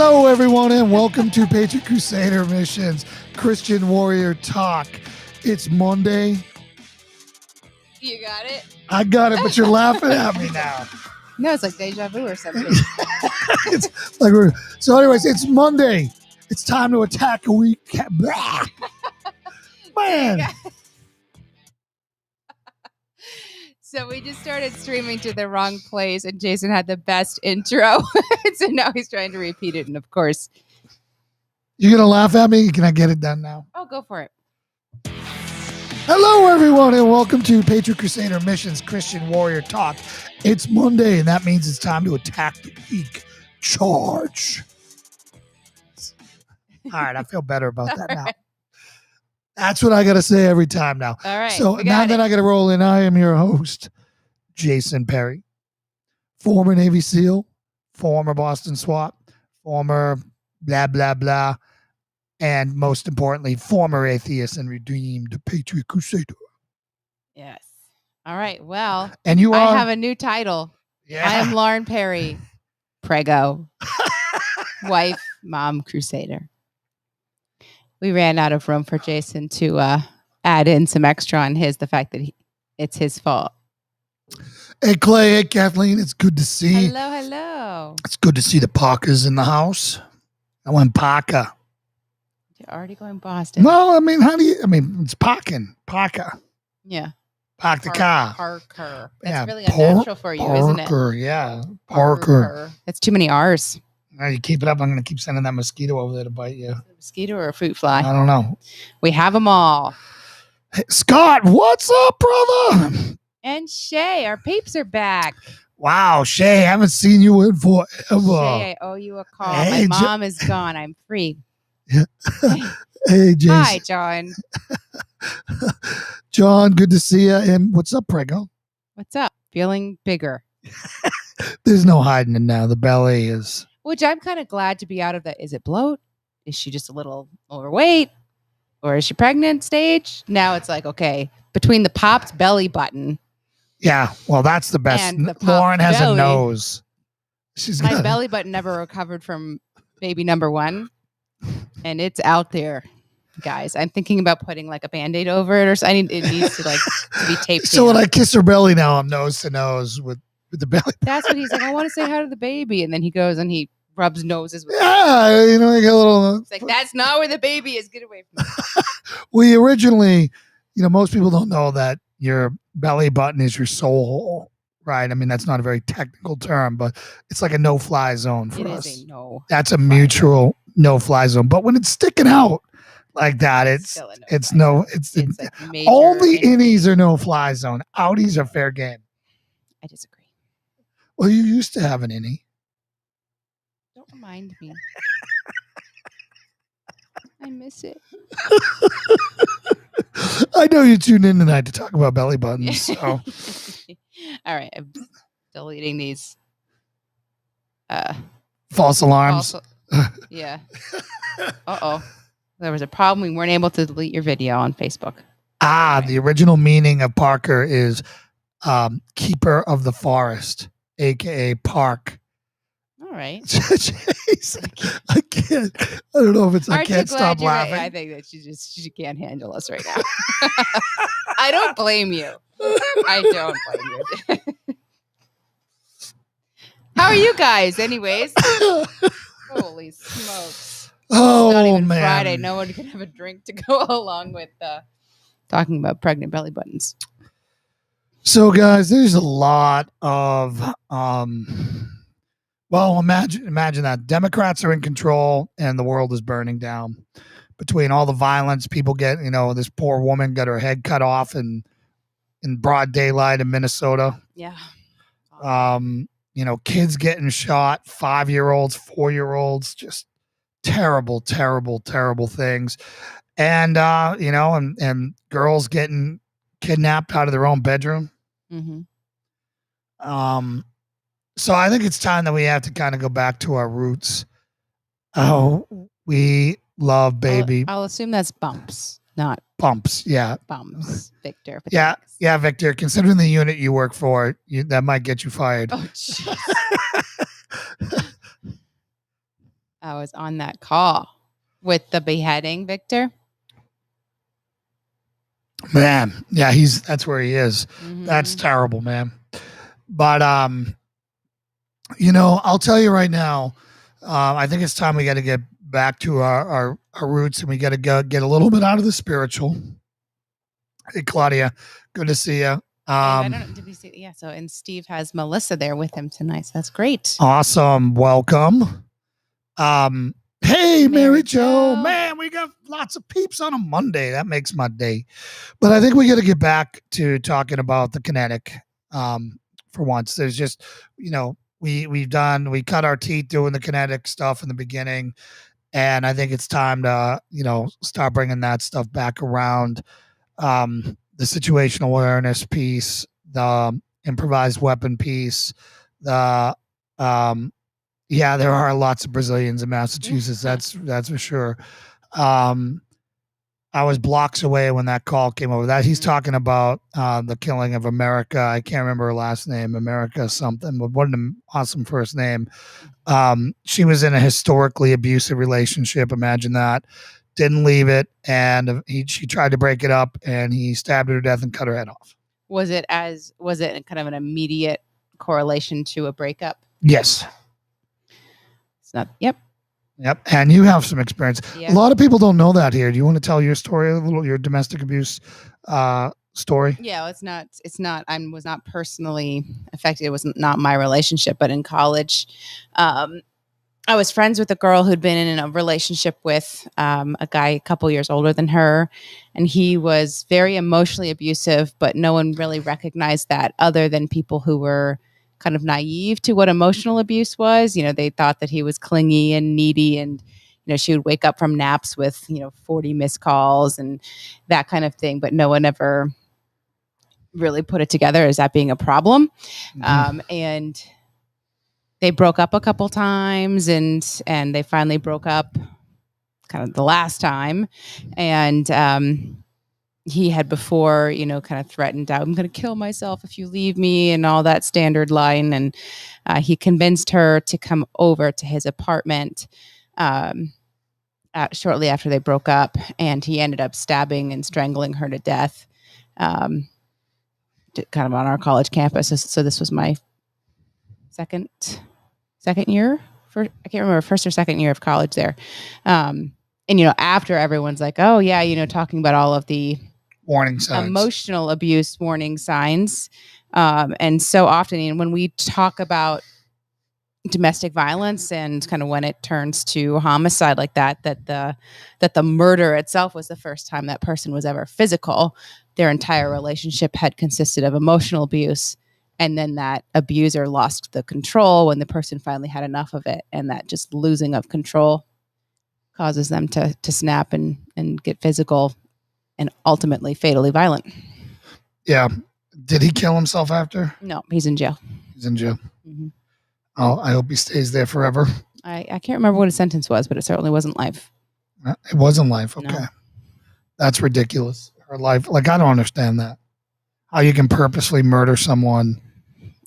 Hello, everyone, and welcome to Patriot Crusader Missions Christian Warrior Talk. It's Monday. You got it? I got it, but you're laughing at me now. No, it's like deja vu or something. It's like so. Anyways, it's Monday. It's time to attack a week. Man. So we just started streaming to the wrong place, and Jason had the best intro. So now he's trying to repeat it, and of course, You're gonna laugh at me? Can I get it done now? oh, go for it. Hello, everyone, and welcome to Patriot Crusader Missions Christian Warrior Talk. It's Monday, and that means it's time to attack the week. Charge. All right, I feel better about that now. That's what I got to say every time now. All right. So now that I got to roll in, I am your host, Jason Perry, former Navy SEAL, former Boston SWAT, former blah, blah, blah, and most importantly, former atheist and redeemed Patriot Crusader. Yes. All right. Well, And you are? I have a new title. Yeah. I am Lauren Perry, Prego, wife, mom, Crusader. We ran out of room for Jason to add in some extra on the fact that it's his fault. Hey, Clay. Hey, Kathleen. It's good to see. Hello. It's good to see the Parkers in the house. I went Parker. You're already going Boston. No, I mean, it's parking. Parker. Yeah. Park the car. Parker. That's Yeah, really unnatural for you, isn't it? Parker, yeah. Parker. That's too many R's. Now you keep it up. I'm going to keep sending that mosquito over there to bite you. A mosquito or a fruit fly? I don't know. We have them all. Hey, Scott, what's up, brother? And Shay, our peeps are back. Wow, Shay, haven't seen you in forever. Shay, I owe you a call. Hey, My mom is gone. I'm free. Hey, Jason. Hi, John. John, good to see you. And what's up, Prego? What's up? Feeling bigger. There's no hiding it now. The belly is... Which I'm kind of glad to be out of that. Is it bloat? Is she just a little overweight? Or is she pregnant stage? Now it's like, okay, between the popped belly button. Yeah, well, that's the best. And the Lauren has belly. a nose. My belly button never recovered from baby number one. And it's out there, guys. I'm thinking about putting like a Band-Aid over it or something. It needs to be taped So down. when I kiss her belly now, I'm nose to nose with the belly. That's what he's like. I want to say hi to the baby. And then he goes and he rubs noses with Yeah, you get a little... It's like, that's not where the baby is. Get away from me. We originally, most people don't know that your belly button is your soul hole, right? I mean, that's not a very technical term, but it's like a no-fly zone for us. Is a no. That's a mutual no-fly zone. But when it's sticking out like that, it's like like only innies are no-fly zone. Outies are fair game. I disagree. Well, you used to have an innie. Don't remind me. I miss it. I know you tuned in tonight to talk about belly buttons. So. All right. I'm deleting these. False alarms. Yeah. Uh-oh. There was a problem. We weren't able to delete your video on Facebook. Right. The original meaning of Parker is keeper of the forest, a.k.a. Park. All right. I can't. I don't know if it's. I can't stop laughing. Right? I think that she can't handle us right now. I don't blame you. I don't blame you. How are you guys, anyways? Holy smokes! Oh, it's not even man. Friday. No one can have a drink to go along with talking about pregnant belly buttons. So, guys, there's a lot of well, imagine that Democrats are in control and the world is burning down. Between all the violence, people get, this poor woman got her head cut off in broad daylight in Minnesota. Yeah. Kids getting shot, 5-year-olds, 4-year-olds, just terrible, terrible, terrible things. And, and girls getting kidnapped out of their own bedroom. Mm-hmm. So I think it's time that we have to kind of go back to our roots. Oh, we love baby. I'll assume that's bumps, not bumps. Yeah. Bumps, Victor. Yeah. Yeah, Victor, considering the unit you work for, that might get you fired. Oh, jeez. I was on that call with the beheading, Victor. Man, yeah, that's where he is. That's terrible, man. But I'll tell you right now, I think it's time we got to get back to our roots, and we got to get a little bit out of the spiritual. Hey, Claudia, good to see you. I don't know. Did we see? Yeah. So, and Steve has Melissa there with him tonight. So that's great. Awesome. Welcome. Hey, Mary Jo. Man, we got lots of peeps on a Monday. That makes my day. But I think we got to get back to talking about the kinetic. For once, there's just, we cut our teeth doing the kinetic stuff in the beginning, and I think it's time to, start bringing that stuff back around. The situational awareness piece, the improvised weapon piece, there are lots of Brazilians in Massachusetts. That's for sure. I was blocks away when that call came over. That he's talking about the killing of America. I can't remember her last name, America something, but what an awesome first name. She was in a historically abusive relationship. Imagine that. Didn't leave it, and she tried to break it up, and he stabbed her to death and cut her head off. Was it kind of an immediate correlation to a breakup? Yes. It's not. Yep. And you have some experience. Yeah. A lot of people don't know that here. Do you want to tell your story a little, your domestic abuse story? Yeah, well, it's not. I was not personally affected. It was not my relationship, but in college, I was friends with a girl who'd been in a relationship with a guy a couple years older than her, and he was very emotionally abusive, but no one really recognized that other than people who were kind of naive to what emotional abuse was. They thought that he was clingy and needy, and she would wake up from naps with 40 missed calls and that kind of thing, but no one ever really put it together as that being a problem. And they broke up a couple times, and they finally broke up kind of the last time. And he had before, kind of threatened, I'm going to kill myself if you leave me, and all that standard line. And he convinced her to come over to his apartment shortly after they broke up. And he ended up stabbing and strangling her to death, kind of on our college campus. So this was my second year, I can't remember, first or second year of college there. And after everyone's like, oh yeah, talking about all of the warning signs, emotional abuse warning signs. And so often when we talk about domestic violence and kind of when it turns to homicide like that the murder itself was the first time that person was ever physical. Their entire relationship had consisted of emotional abuse. And then that abuser lost the control when the person finally had enough of it. And that just losing of control causes them to snap and get physical and ultimately fatally violent. Yeah. Did he kill himself after? No, he's in jail. Mm-hmm. Oh, I hope he stays there forever. I can't remember what his sentence was, but it certainly wasn't life. It wasn't life. Okay. No. That's ridiculous. Her life. Like, I don't understand that. How you can purposely murder someone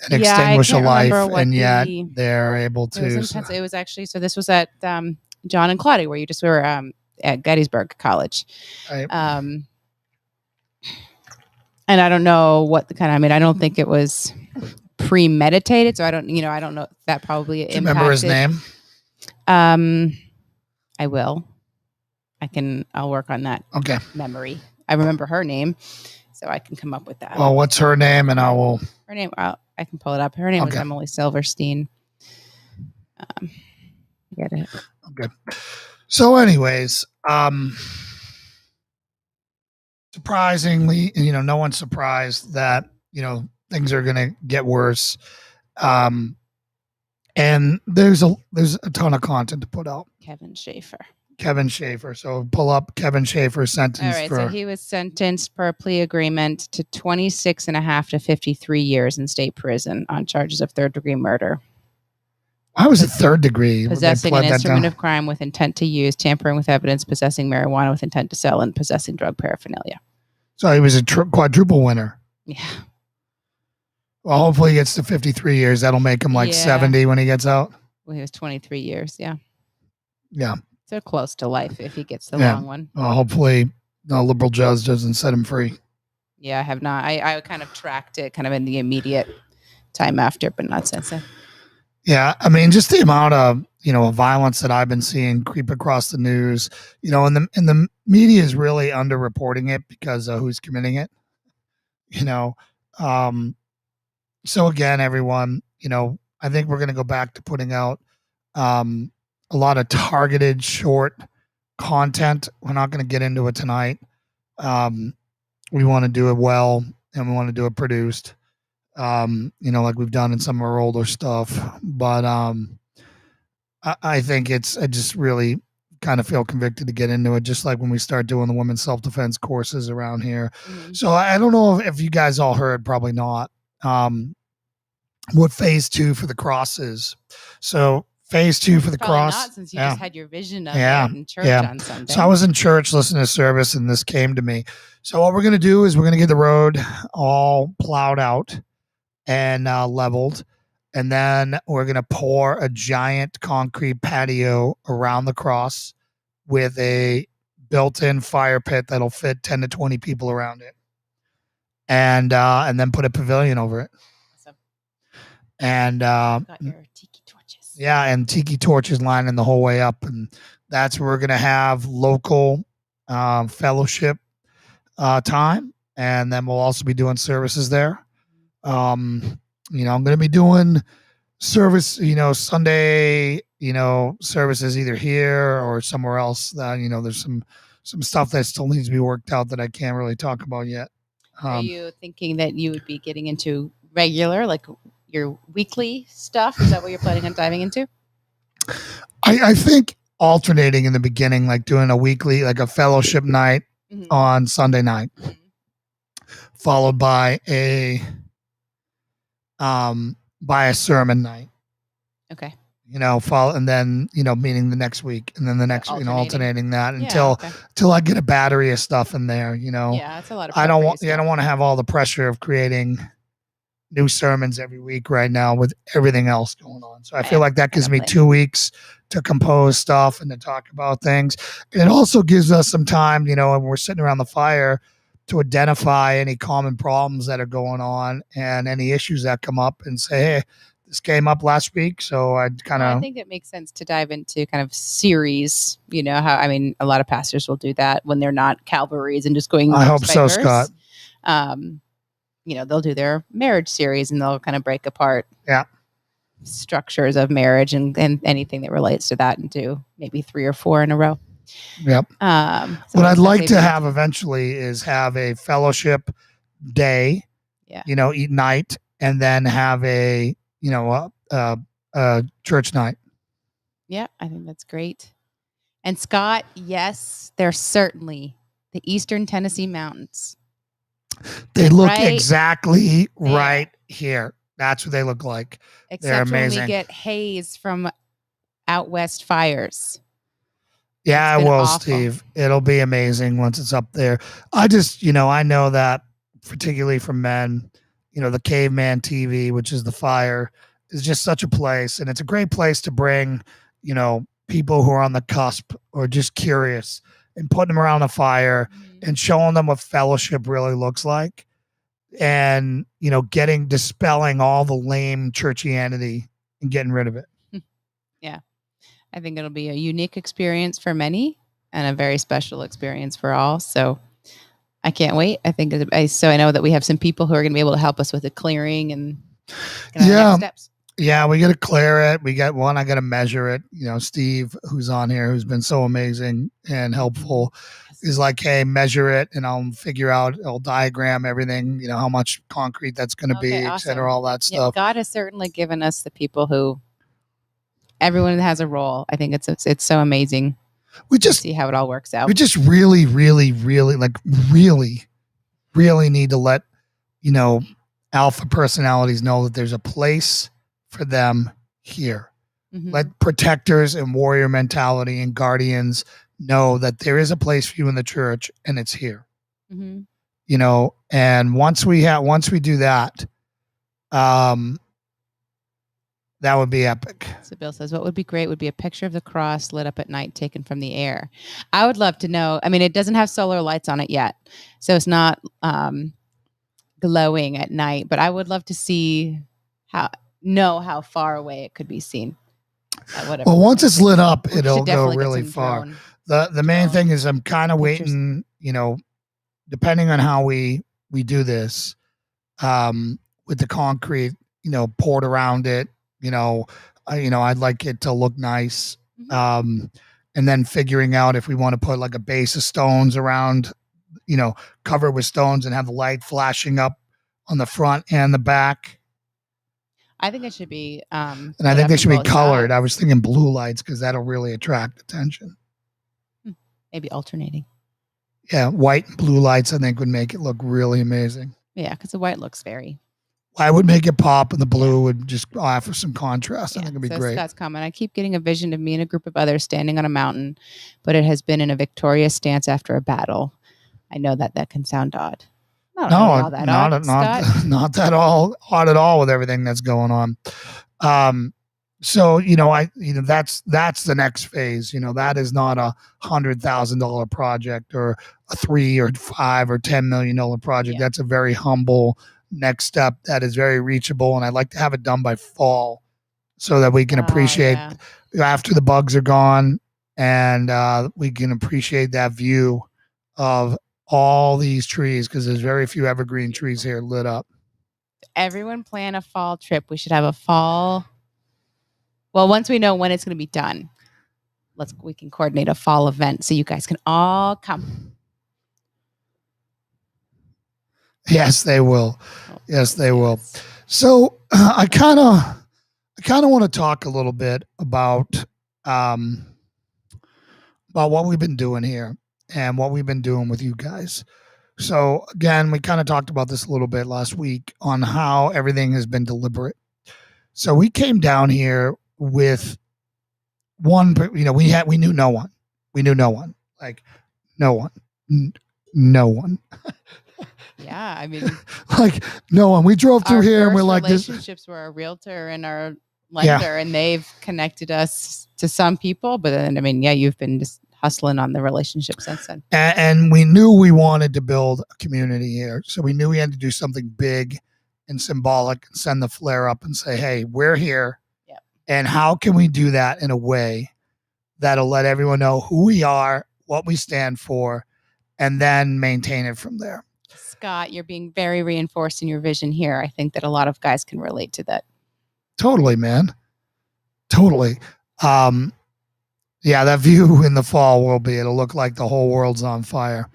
and extinguish a life, and yet they're able to. It was actually, so this was at John and Claudia, where you just were at Gettysburg College. Right. And I don't know what the kind of, I don't think it was premeditated. So I don't know. That probably impacted. Do you remember his name? I will. I'll work on that. Okay. Memory. I remember her name, so I can come up with that. Well, what's her name? And I will. Her name. I can pull it up. Her name was Emily Silverstein. Get it. Okay. So, anyways, surprisingly, no one's surprised that things are going to get worse. And there's a ton of content to put out. Kevin Schaefer. So pull up Kevin Schaefer's sentence. All right. So he was sentenced per plea agreement to 26.5 to 53 years in state prison on charges of third-degree murder. Why was it third degree? Possessing an instrument of crime with intent to use, tampering with evidence, possessing marijuana with intent to sell, and possessing drug paraphernalia. So he was a quadruple winner. Yeah. Well, hopefully he gets to 53 years. That'll make him 70 when he gets out. Well, he was 23 years. Yeah. Yeah. So close to life if he gets the Yeah. long one. Hopefully, the liberal judge doesn't set him free. Yeah, I have not. I kind of tracked it kind of in the immediate time after, but not since then. Yeah, I mean, just the amount of violence that I've been seeing creep across the news, and the media is really underreporting it because of who's committing it. So again, everyone, I think we're going to go back to putting out a lot of targeted short content. We're not going to get into it tonight. We want to do it well, and we want to do it produced. Like we've done in some of our older stuff. But I think I just really kind of feel convicted to get into it, just like when we start doing the women's self-defense courses around here. Mm-hmm. So I don't know if you guys all heard, probably not, what phase 2 for the cross is. So phase 2 for the probably cross. Not, since you just had your vision of it in church on Sunday. So I was in church listening to service, and this came to me. So what we're going to do is we're going to get the road all plowed out and leveled, and then we're going to pour a giant concrete patio around the cross with a built-in fire pit that'll fit 10 to 20 people around it, and then put a pavilion over it. Awesome. And got your tiki torches. Yeah, and tiki torches lining the whole way up, and that's where we're going to have local fellowship time, and then we'll also be doing services there. I'm going to be doing service, Sunday, services either here or somewhere else. There's some stuff that still needs to be worked out that I can't really talk about yet. Are you thinking that you would be getting into regular, like your weekly stuff? Is that what you're planning on diving into? I think alternating in the beginning, like doing a weekly, like a fellowship night on Sunday night, followed by a sermon night. Okay. Follow, and then, meeting the next week, and then the next, alternating that until I get a battery of stuff in there, Yeah, it's a lot of I don't want to have all the pressure of creating new sermons every week right now with everything else going on. So I feel like that gives me 2 weeks to compose stuff and to talk about things. And it also gives us some time, when we're sitting around the fire, to identify any common problems that are going on and any issues that come up, and say, hey, this came up last week. So I think it makes sense to dive into kind of series, a lot of pastors will do that when they're not Calvaries and just going. I hope so, verse. Scott. They'll do their marriage series, and they'll kind of break apart structures of marriage and anything that relates to that, and do maybe 3 or 4 in a row. Yep. What I'd like to have eventually is have a fellowship day, eat night, and then have a church night. Yeah, I think that's great. And Scott, yes, they're certainly the Eastern Tennessee mountains. They look exactly right here. That's what they look like. Except they're amazing. When we get haze from out west fires. Yeah, it will, Steve. It'll be amazing once it's up there. I just, I know that particularly for men, the Caveman TV, which is the fire, is just such a place. And it's a great place to bring, people who are on the cusp or just curious, and putting them around the fire and showing them what fellowship really looks like. And, dispelling all the lame churchianity and getting rid of it. Yeah. I think it'll be a unique experience for many and a very special experience for all. So I can't wait. I think I know that we have some people who are going to be able to help us with the clearing and next steps. Yeah, we got to clear it. We got one. I got to measure it. Steve, who's on here, who's been so amazing and helpful, is like, hey, measure it, and I'll figure out, I'll diagram everything, how much concrete that's going to be, awesome. Et cetera, all that stuff. God has certainly given us the people who, everyone has a role. I think it's so amazing. We just see how it all works out. We just really, really, really, really need to let, alpha personalities know that there's a place for them here. Mm-hmm. Let protectors and warrior mentality and guardians know that there is a place for you in the church, and it's here. Mm-hmm. And once we do that, That would be epic. So Bill says, what would be great would be a picture of the cross lit up at night taken from the air. I would love to know. I mean, it doesn't have solar lights on it yet, so it's not glowing at night, but I would love to see how far away it could be seen. Well, once it's lit up, it'll go really get far. The main thing is I'm kind of waiting, depending on how we do this, with the concrete, poured around it, I'd like it to look nice. And then figuring out if we want to put like a base of stones around, cover it with stones and have the light flashing up on the front and the back. I think it should be, and I think they should be colored. Sides. I was thinking blue lights because that'll really attract attention. Maybe alternating. Yeah, white and blue lights I think would make it look really amazing. Yeah, because the white looks very. I would make it pop, and the blue would just offer some contrast. I think it'd be great. Scott's comment. I keep getting a vision of me and a group of others standing on a mountain, but it has been in a victorious stance after a battle. I know that can sound odd. Not odd that odd at all with everything that's going on. So that's the next phase. That is not $100,000 project or a $3 or $5 or $10 million project. That's a very humble next step that is very reachable, and I'd like to have it done by fall so that we can appreciate after the bugs are gone, and we can appreciate that view of all these trees, because there's very few evergreen trees here lit up. Everyone plan a fall trip. We should have a fall. Well, once we know when it's going to be done, we can coordinate a fall event so you guys can all come. Yes, they will. Yes, they will. So I kind of want to talk a little bit about what we've been doing here and what we've been doing with you guys. So again, we kind of talked about this a little bit last week on how everything has been deliberate. So we came down here with one, we knew no one. We knew no one. Like no one. No one. Yeah, I mean, like no one. We drove through here and we're like, relationships were our realtor and our lender, and they've connected us to some people. But then, I mean, you've been just hustling on the relationship since then. And we knew we wanted to build a community here, so we knew we had to do something big and symbolic and send the flare up and say, "Hey, we're here." Yep. And how can we do that in a way that'll let everyone know who we are, what we stand for, and then maintain it from there. Scott, you're being very reinforced in your vision here. I think that a lot of guys can relate to that. Totally, man. Totally. Yeah, that view in the fall it'll look like the whole world's on fire.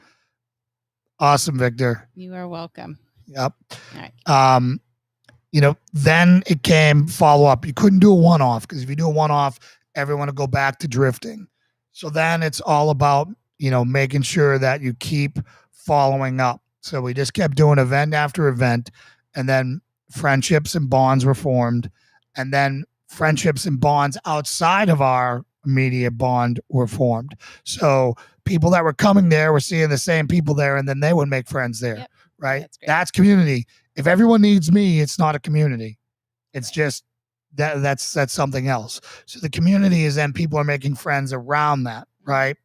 Awesome, Victor. You are welcome. Yep. All right. Then it came follow up. You couldn't do a one-off, because if you do a one-off, everyone will go back to drifting. So then it's all about, making sure that you keep following up. So we just kept doing event after event, and then friendships and bonds were formed, and then friendships and bonds outside of our immediate bond were formed. So people that were coming there were seeing the same people there, and then they would make friends there. Yep. Right? That's community. If everyone needs me, it's not a community. It's just that's something else. So the community is then people are making friends around that, right?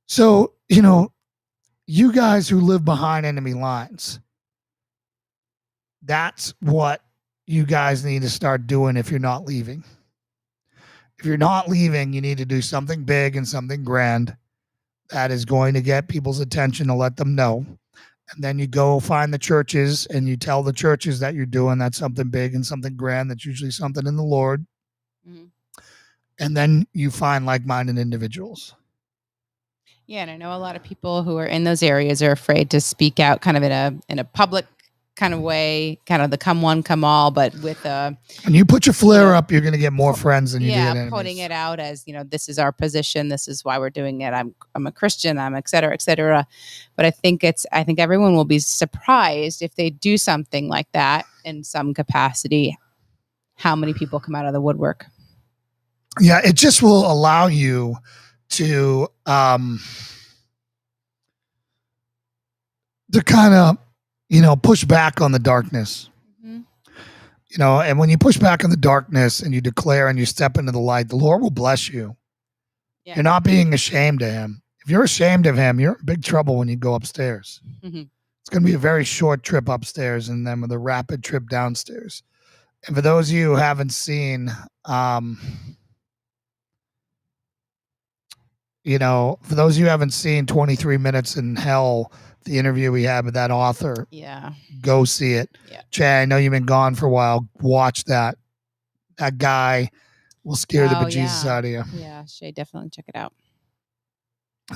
So, you guys who live behind enemy lines, that's what you guys need to start doing if you're not leaving. If you're not leaving, you need to do something big and something grand that is going to get people's attention to let them know. And then you go find the churches and you tell the churches that you're doing that something big and something grand. That's usually something in the Lord. Mm-hmm. And then you find like-minded individuals. Yeah, and I know a lot of people who are in those areas are afraid to speak out kind of in a public kind of way, kind of the come one, come all, but with a... When you put your flare up, you're going to get more friends than you do enemies. Putting it out as, this is our position, this is why we're doing it, I'm a Christian, I'm et cetera, et cetera. But I think everyone will be surprised if they do something like that in some capacity, how many people come out of the woodwork. Yeah, it just will allow you to kind of, push back on the darkness. Mm-hmm. and when you push back in the darkness and you declare and you step into the light, the Lord will bless you. Yeah. You're not being ashamed of him. If you're ashamed of him, you're in big trouble when you go upstairs. Mm-hmm. It's going to be a very short trip upstairs and then with a rapid trip downstairs. And for those of you who haven't seen, for those of you who haven't seen 23 Minutes in Hell, the interview we had with that author, go see it. Yeah. Jay, I know you've been gone for a while. Watch that. That guy will scare the bejesus out of you. Yeah, Shay, definitely check it out.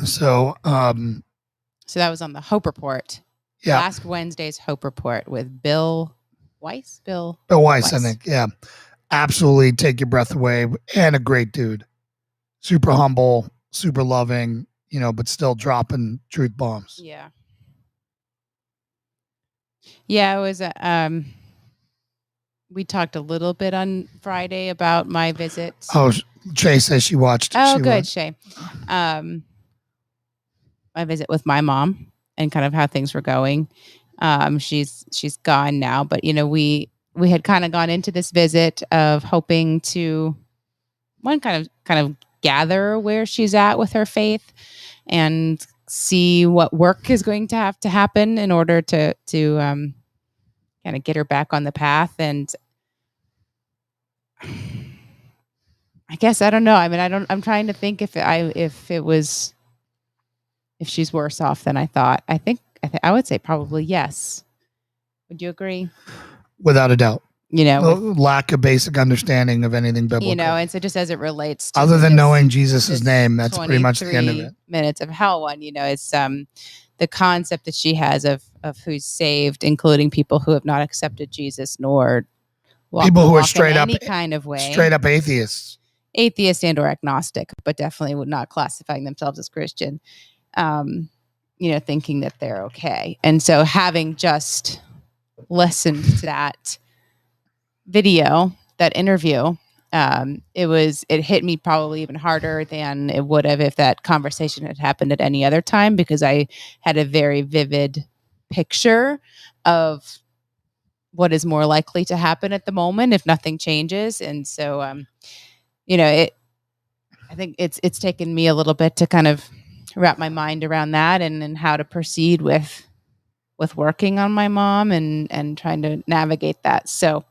So, so that was on the Hope Report. Yeah. Last Wednesday's Hope Report with Bill Weiss. Bill Weiss, I think. Yeah. Absolutely take your breath away. And a great dude. Super humble, super loving, but still dropping truth bombs. Yeah. Yeah, it was we talked a little bit on Friday about my visit. Oh, Shay says she watched it. Oh, good, Shay. My visit with my mom and kind of how things were going. She's gone now, but we had kind of gone into this visit of hoping to kind of gather where she's at with her faith and see what work is going to have to happen in order to kind of get her back on the path. And I guess I don't know. I mean, I'm trying to think if she's worse off than I thought. I would say probably yes. Would you agree? Without a doubt. With, lack of basic understanding of anything biblical. And so just as it relates to other than knowing Jesus' name, that's pretty much the end of it. Minutes of Hell one, it's the concept that she has of who's saved, including people who have not accepted Jesus nor people who are straight up any kind of way, straight up atheists and or agnostic, but definitely would not classifying themselves as Christian. Thinking that they're okay. And so having just listened to that video, that interview, it hit me probably even harder than it would have if that conversation had happened at any other time, because I had a very vivid picture of what is more likely to happen at the moment if nothing changes. And so, I think it's taken me a little bit to kind of wrap my mind around that and how to proceed with working on my mom and trying to navigate that. So,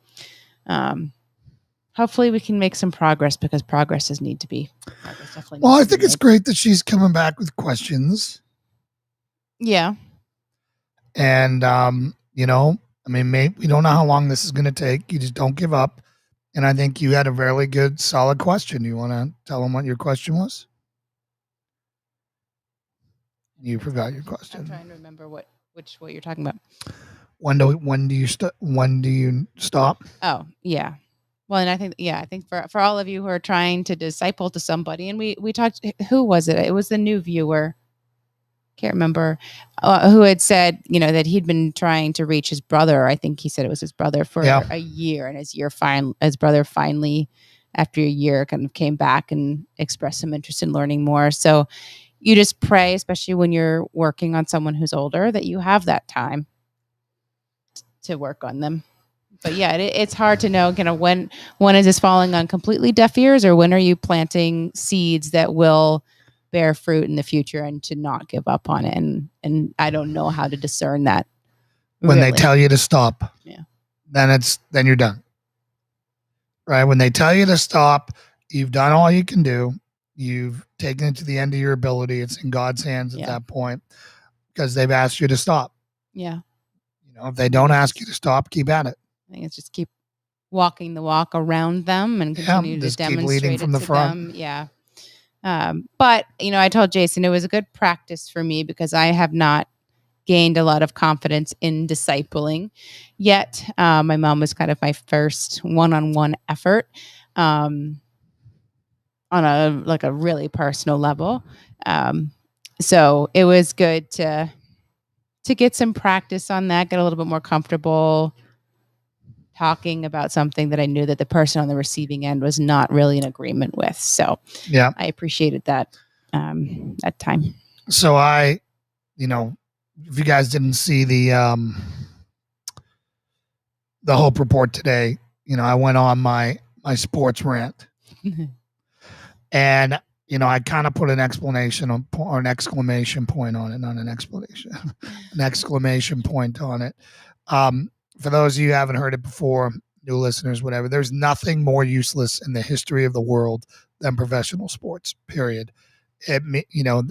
hopefully we can make some progress, because progress does need to be. Well, I think it's great that she's coming back with questions. Yeah. And, we don't know how long this is going to take. You just don't give up. And I think you had a very good, solid question. You want to tell them what your question was? You forgot your question. I'm trying to remember what you're talking about. When do you stop? Oh, yeah. Well, and I think for all of you who are trying to disciple to somebody, and we talked, who was it? It was the new viewer. Can't remember who had said, that he'd been trying to reach his brother. I think he said it was his brother for a year, and his brother finally, after a year, kind of came back and expressed some interest in learning more. So you just pray, especially when you're working on someone who's older, that you have that time to work on them. But yeah, it's hard to know, when is this falling on completely deaf ears, or when are you planting seeds that will bear fruit in the future, and to not give up on it. And I don't know how to discern that. When they tell you to stop, then you're done. Right? When they tell you to stop, you've done all you can do. You've taken it to the end of your ability. It's in God's hands at that point, because they've asked you to stop. Yeah. If they don't ask you to stop, keep at it. I think it's just keep walking the walk around them and continue to demonstrate from the front. Them. Yeah. But, I told Jason it was a good practice for me, because I have not gained a lot of confidence in discipling yet. My mom was kind of my first one-on-one effort on a really personal level. So it was good to get some practice on that, get a little bit more comfortable talking about something that I knew that the person on the receiving end was not really in agreement with. So I appreciated that that time. So if you guys didn't see the Hope Report today, I went on my sports rant, and I kind of put an explanation or an exclamation point on it, not an explanation, an exclamation point on it. For those of you who haven't heard it before, new listeners, whatever, there's nothing more useless in the history of the world than professional sports, period. It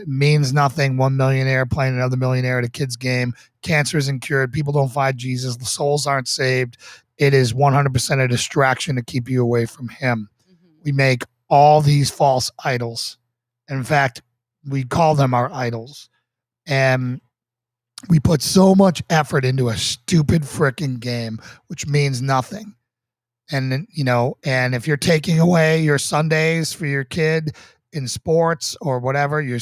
means nothing. One millionaire playing another millionaire at a kid's game. Cancer isn't cured. People don't find Jesus. The souls aren't saved. It is 100% a distraction to keep you away from him. Mm-hmm. We make all these false idols. In fact, we call them our idols. And we put so much effort into a stupid freaking game, which means nothing. And, and if you're taking away your Sundays for your kid in sports or whatever, you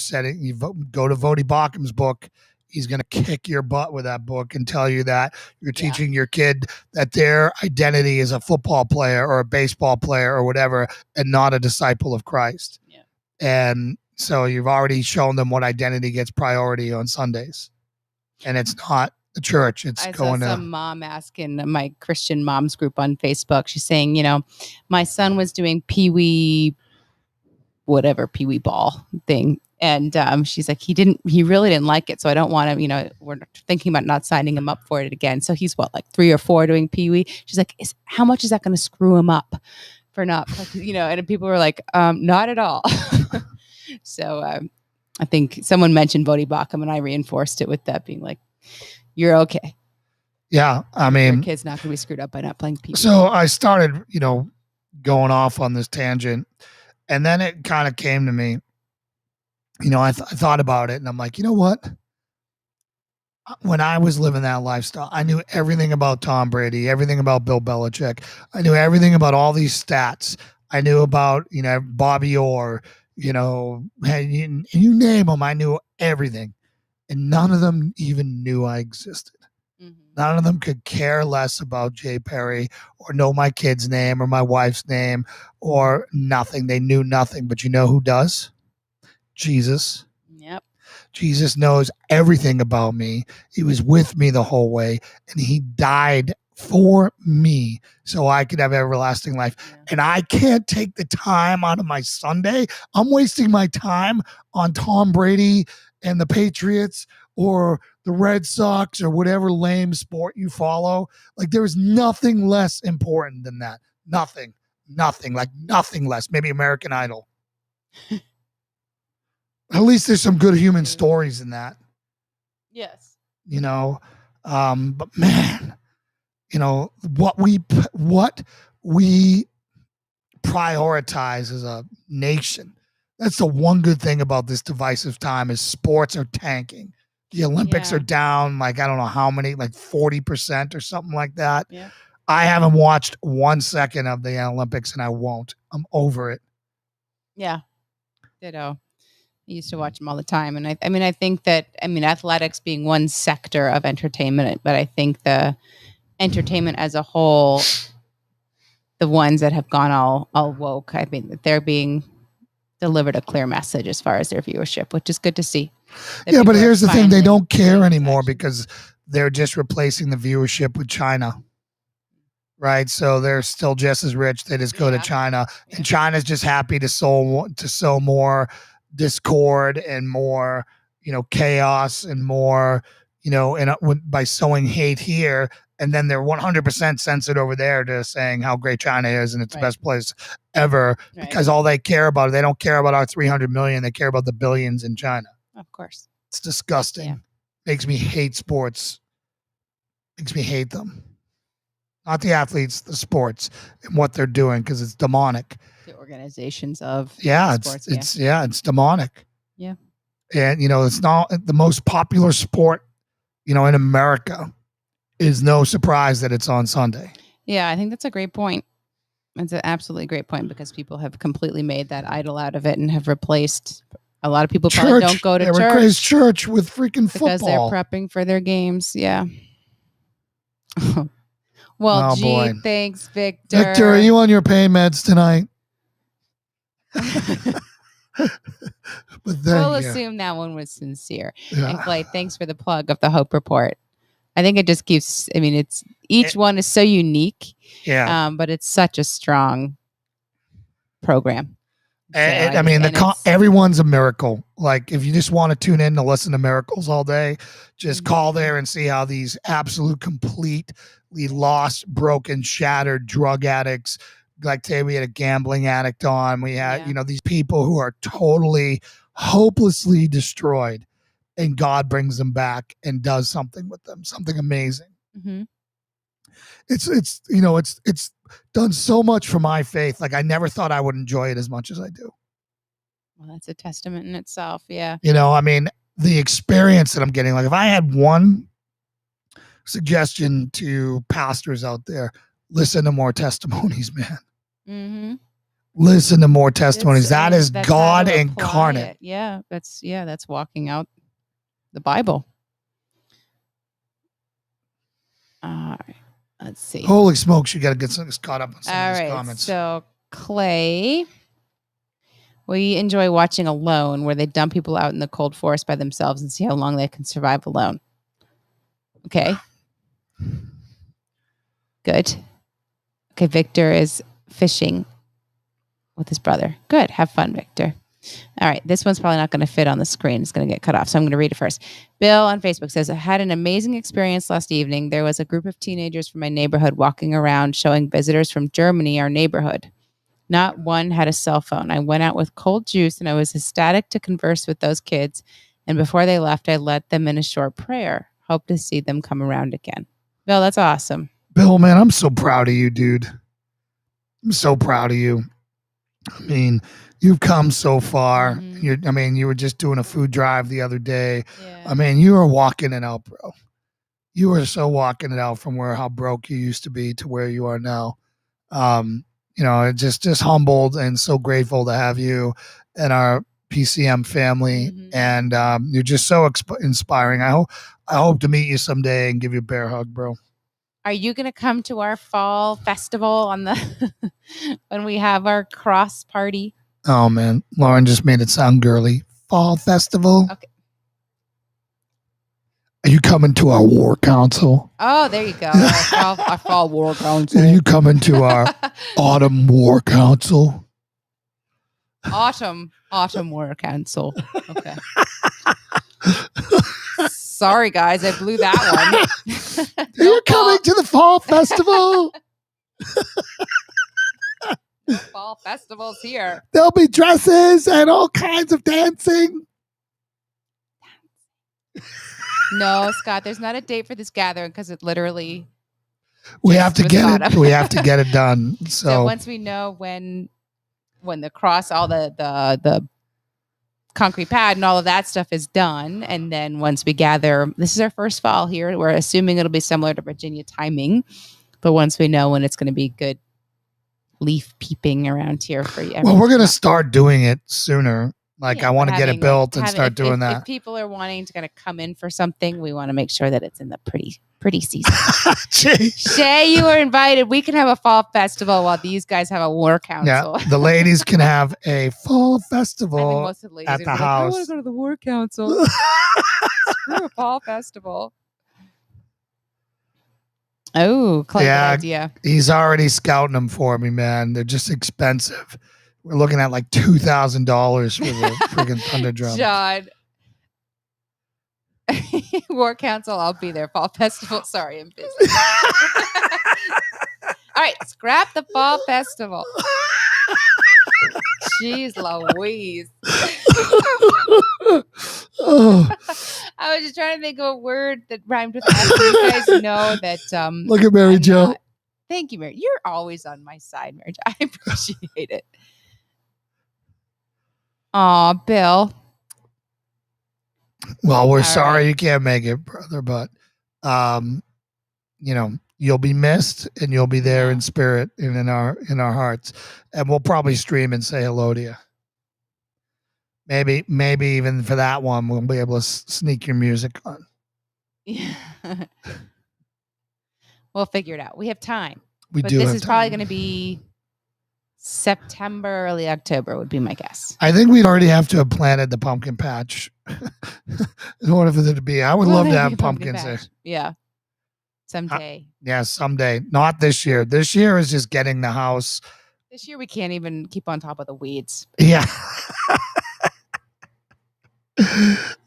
go to Vodi Bakkum's book. He's going to kick your butt with that book and tell you that you're teaching your kid that their identity is a football player or a baseball player or whatever, and not a disciple of Christ. Yeah. And so you've already shown them what identity gets priority on Sundays. And it's not the church. It's I saw some mom asking my Christian moms group on Facebook. She's saying, my son was doing Pee-wee ball thing. And she's like, he really didn't like it. So I don't want to, we're thinking about not signing him up for it again. So he's like 3 or 4 doing Pee-wee. She's like, how much is that going to screw him up for not, and people were like, not at all. So I think someone mentioned Vodi Bakkum and I reinforced it with that being like, you're okay. Yeah. I mean, your kid's not going to be screwed up by not playing Pee-wee. So I started, going off on this tangent, and then it kind of came to me, I thought about it, and I'm like, you know what? When I was living that lifestyle, I knew everything about Tom Brady, everything about Bill Belichick. I knew everything about all these stats. I knew about, Bobby Orr, you name them. I knew everything. And none of them even knew I existed. Mm-hmm. None of them could care less about Jay Perry or know my kid's name or my wife's name or nothing. They knew nothing. But you know who does? Jesus. Yep. Jesus knows everything about me. He was with me the whole way, and he died for me so I could have everlasting life. Yeah. And I can't take the time out of my Sunday. I'm wasting my time on Tom Brady and the Patriots or the Red Sox or whatever lame sport you follow. Like, there is nothing less important than that. Nothing less. Maybe American Idol. At least there's some good human stories in that. Yes. But man, what we prioritize as a nation. That's the one good thing about this divisive time is sports are tanking. The Olympics are down, like, I don't know how many, like 40% or something like that. Yeah. I haven't watched 1 second of the Olympics, and I won't. I'm over it. Yeah. Ditto. I used to watch them all the time. And I think that, athletics being one sector of entertainment, but I think the entertainment as a whole, the ones that have gone all woke, I think that they're being delivered a clear message as far as their viewership, which is good to see. Yeah, but here's the thing. They don't care anymore because they're just replacing the viewership with China. Right. So they're still just as rich. They just go to China, and China's just happy to sow more discord and more, chaos and more, by sowing hate here. And then they're 100% censored over there to saying how great China is and it's the best place ever, because all they care about, they don't care about our 300 million. They care about the billions in China. Of course. It's disgusting. Yeah. Makes me hate sports. Makes me hate them. Not the athletes, the sports and what they're doing, because it's demonic. The organizations of sports. It's demonic. Yeah. And, it's not the most popular sport, in America. Is no surprise that it's on Sunday. Yeah, I think that's a great point. It's an absolutely great point, because people have completely made that idol out of it and have replaced a lot of people. Probably don't go to church. They replace church with freaking football because they're prepping for their games. Yeah. Well, thanks, Victor. Victor, are you on your pain meds tonight? We'll assume that one was sincere. Yeah. And Clay, thanks for the plug of the Hope Report. I think it just keeps. I mean, it's each one is so unique. Yeah. But it's such a strong program. So I mean, everyone's a miracle. Like, if you just want to tune in to listen to miracles all day, just call there and see how these absolute, completely lost, broken, shattered drug addicts. Like today, we had a gambling addict on. We had, these people who are totally, hopelessly destroyed, and God brings them back and does something with them, something amazing. Mm-hmm. It's done so much for my faith. Like, I never thought I would enjoy it as much as I do. Well, that's a testament in itself. Yeah. I mean, the experience that I'm getting, like, if I had one suggestion to pastors out there, listen to more testimonies, man. Mm-hmm. Listen to more testimonies. That's God incarnate. Yeah. That's walking out the Bible. All right. Let's see. Holy smokes, you got to get caught up on some of these comments. So, Clay, we enjoy watching Alone, where they dump people out in the cold forest by themselves and see how long they can survive alone. Okay. Good. Okay, Victor is fishing with his brother. Good. Have fun, Victor. All right. This one's probably not going to fit on the screen. It's going to get cut off. So I'm going to read it first. Bill on Facebook says, I had an amazing experience last evening. There was a group of teenagers from my neighborhood walking around showing visitors from Germany our neighborhood. Not one had a cell phone. I went out with cold juice and I was ecstatic to converse with those kids. And before they left, I led them in a short prayer. Hope to see them come around again. Bill, that's awesome. Bill, man, I'm so proud of you, dude. I'm so proud of you. I mean, you've come so far. Mm-hmm. You were just doing a food drive the other day. Yeah. I mean, you are walking it out, bro. You are so walking it out from how broke you used to be to where you are now. Just humbled and so grateful to have you and our PCM family. Mm-hmm. And you're just so inspiring. I hope to meet you someday and give you a bear hug, bro. Are you going to come to our fall festival on the when we have our cross party? Oh man, Lauren just made it sound girly. Fall festival. Okay. Are you coming to our war council? Oh, there you go. Our fall war council. Are you coming to our autumn war council? Autumn war council. Okay. Sorry, guys, I blew that one. Are you coming to the fall festival? Fall festival's here. There'll be dresses and all kinds of dancing. No, Scott, there's not a date for this gathering because it literally. We have to get it. We have to get it done. So once we know when the cross, all the concrete pad and all of that stuff is done, and then once we gather, this is our first fall here. We're assuming it'll be similar to Virginia timing, but once we know when it's going to be good leaf peeping around here for you. Well, we're going to start doing it sooner. Like, I want to get it built and start doing that. If people are wanting to kind of come in for something, we want to make sure that it's in the pretty season. Shay, you are invited. We can have a fall festival while these guys have a war council. Yeah, the ladies can have a fall festival most of the ladies at the house. I want to go to the war council. Screw a fall festival. Oh, Clay, good idea. He's already scouting them for me, man. They're just expensive. We're looking at like $2,000 for the freaking Thunder Drum. John. War Council, I'll be there. Fall Festival. Sorry, I'm busy. All right, scrap the Fall Festival. Jeez Louise. I was just trying to think of a word that rhymed with that. You guys know that. Look at Mary Jo. Thank you, Mary. You're always on my side, Mary Jo. I appreciate it. Aw, Bill. Well, we're sorry you can't make it, brother, but you'll be missed and you'll be there in spirit and in our hearts. And we'll probably stream and say hello to you. Maybe even for that one, we'll be able to sneak your music on. Yeah. We'll figure it out. We have time. But this is probably going to be September, early October would be my guess. I think we'd already have to have planted the pumpkin patch in order for there to be. I would love to have pumpkins there. Yeah. Someday. Yeah, someday. Not this year. This year is just getting the house. This year we can't even keep on top of the weeds. Yeah.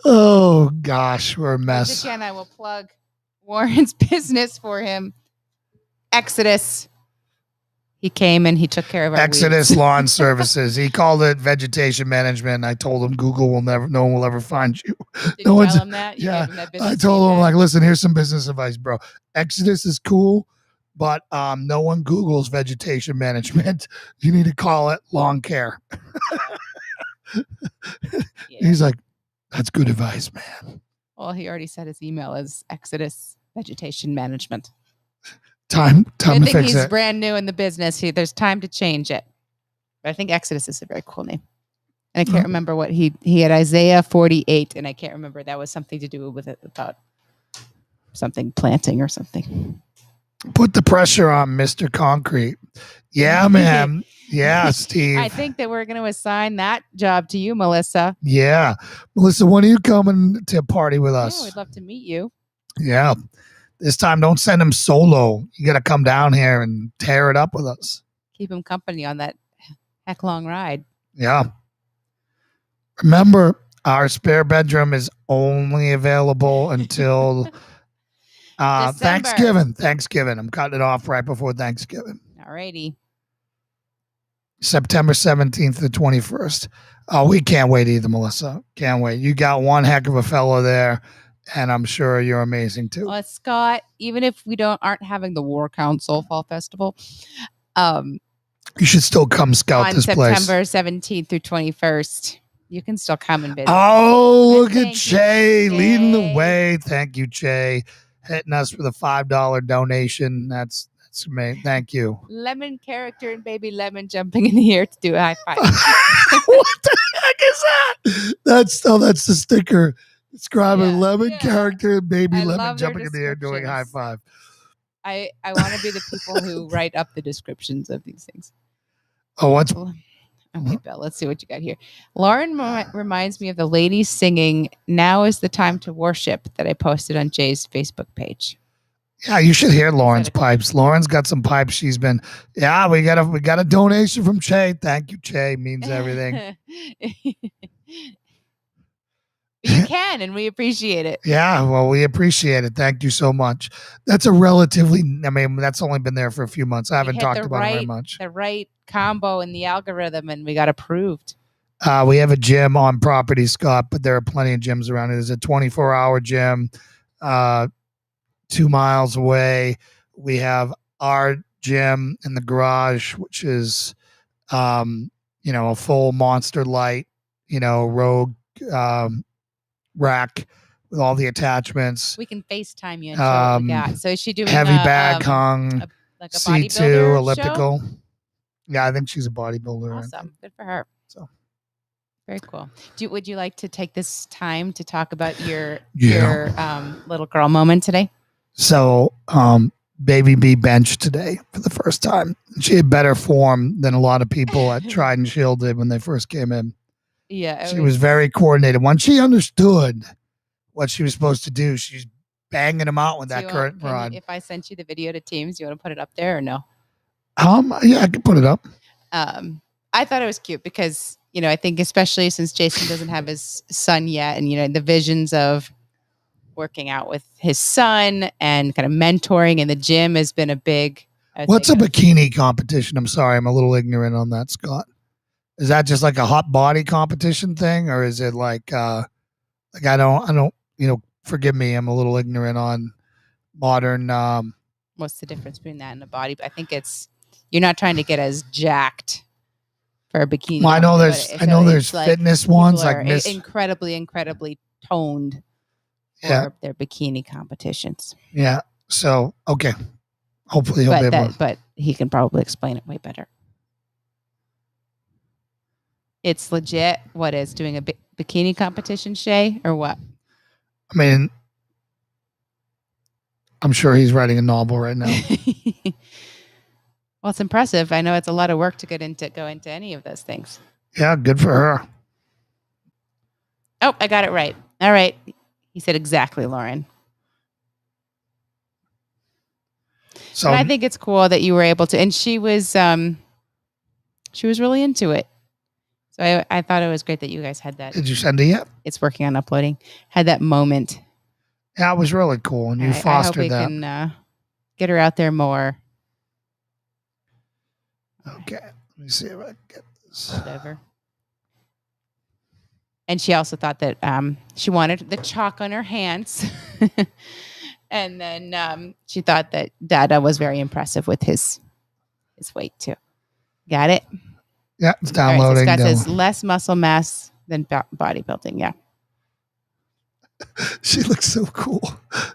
Oh gosh, we're a mess. Once again, I will plug Warren's business for him. Exodus. He came and he took care of our Exodus weeds. Lawn Services. He called it vegetation management. I told him Google will never, no one will ever find you. Did you tell him that? You yeah, gave him that I business told him feedback? like, listen, here's some business advice, bro. Exodus is cool, but no one Googles vegetation management. You need to call it lawn care. Yeah. He's like, that's good advice, man. Well, he already said his email is Exodus Vegetation Management. Time to Good thing fix he's it. brand new in the business. There's time to change it. But I think Exodus is a very cool name. And I can't remember what he had Isaiah 48, and I can't remember. That was something to do with it about something planting or something. Put the pressure on Mr. Concrete. Yeah, man. Yeah, Steve. I think that we're going to assign that job to you, Melissa. Yeah. Melissa, when are you coming to party with us? Yeah, we'd love to meet you. Yeah. This time, don't send him solo. You got to come down here and tear it up with us. Keep him company on that heck long ride. Yeah. Remember, our spare bedroom is only available until Thanksgiving. Thanksgiving. I'm cutting it off right before Thanksgiving. All righty. September 17th to 21st. Oh, we can't wait either, Melissa. Can't wait. You got one heck of a fellow there, and I'm sure you're amazing too. Well, Scott, even if we aren't having the War Council Fall Festival, you should still come scout on this place. September 17th through 21st. You can still come and visit. Oh, look at Che leading the way. Thank you, Che. Hitting us with a $5 donation. That's amazing. Thank you. Lemon character and baby Lemon jumping in the air to do a high five. What the heck is that? That's the sticker describing Lemon character and baby Lemon jumping in the air doing high five. I want to be the people who write up the descriptions of these things. Oh, what's okay, Bill, let's see what you got here. Lauren reminds me of the lady singing "Now is the Time to Worship" that I posted on Jay's Facebook page. Yeah, you should hear Lauren's pipes. Lauren's got some pipes. She's been, we got a donation from Che. Thank you, Che. Means everything. You can, and we appreciate it. Yeah, well, we appreciate it. Thank you so much. That's a relatively, that's only been there for a few months. I haven't talked about it very much. The right combo in the algorithm, and we got approved. We have a gym on property, Scott, but there are plenty of gyms around it. There's a 24-hour gym 2 miles away. We have our gym in the garage, which is, a full Monster Light, Rogue rack with all the attachments. We can FaceTime you and show what we got. So is she doing heavy bag hung, like a C2 elliptical? Show? Yeah, I think she's a bodybuilder. Awesome. Good for her. So very cool. Would you like to take this time to talk about your little girl moment today? So Baby B benched today for the first time. She had better form than a lot of people at Tried and Shield did when they first came in. Yeah. She was very coordinated. Once she understood what she was supposed to do, she's banging them out with that curtain rod. If I sent you the video to Teams, you want to put it up there or no? Yeah, I can put it up. I thought it was cute because, I think especially since Jason doesn't have his son yet and, the visions of working out with his son and kind of mentoring in the gym has been a big. What's a bikini competition? I'm sorry, I'm a little ignorant on that, Scott. Is that just like a hot body competition thing, or is it like I don't, forgive me, I'm a little ignorant on modern. What's the difference between that and a body? I think you're not trying to get as jacked for a bikini. Well, I know there's fitness ones like incredibly, incredibly toned for their bikini competitions. Yeah. So okay, hopefully he'll be able to. But he can probably explain it way better. It's legit. What is doing a bikini competition, Shay, or what? I mean, I'm sure he's writing a novel right now. Well, it's impressive. I know it's a lot of work to go into any of those things. Yeah, good for her. Oh, I got it right. All right. He said exactly, Lauren. So And I think it's cool that you were able to, and she was really into it. So I thought it was great that you guys had that. did you send it yet? It's working on uploading. Had that moment. Yeah, it was really cool, and you I hope fostered we that. can get her out there more. Okay, let me see if I can get this. Whatever. And she also thought that she wanted the chalk on her hands. And then she thought that Dada was very impressive with his weight too. Got it? Yeah, it's All right, so downloading. Scott says less muscle mass than bodybuilding. Yeah. She looks so cool.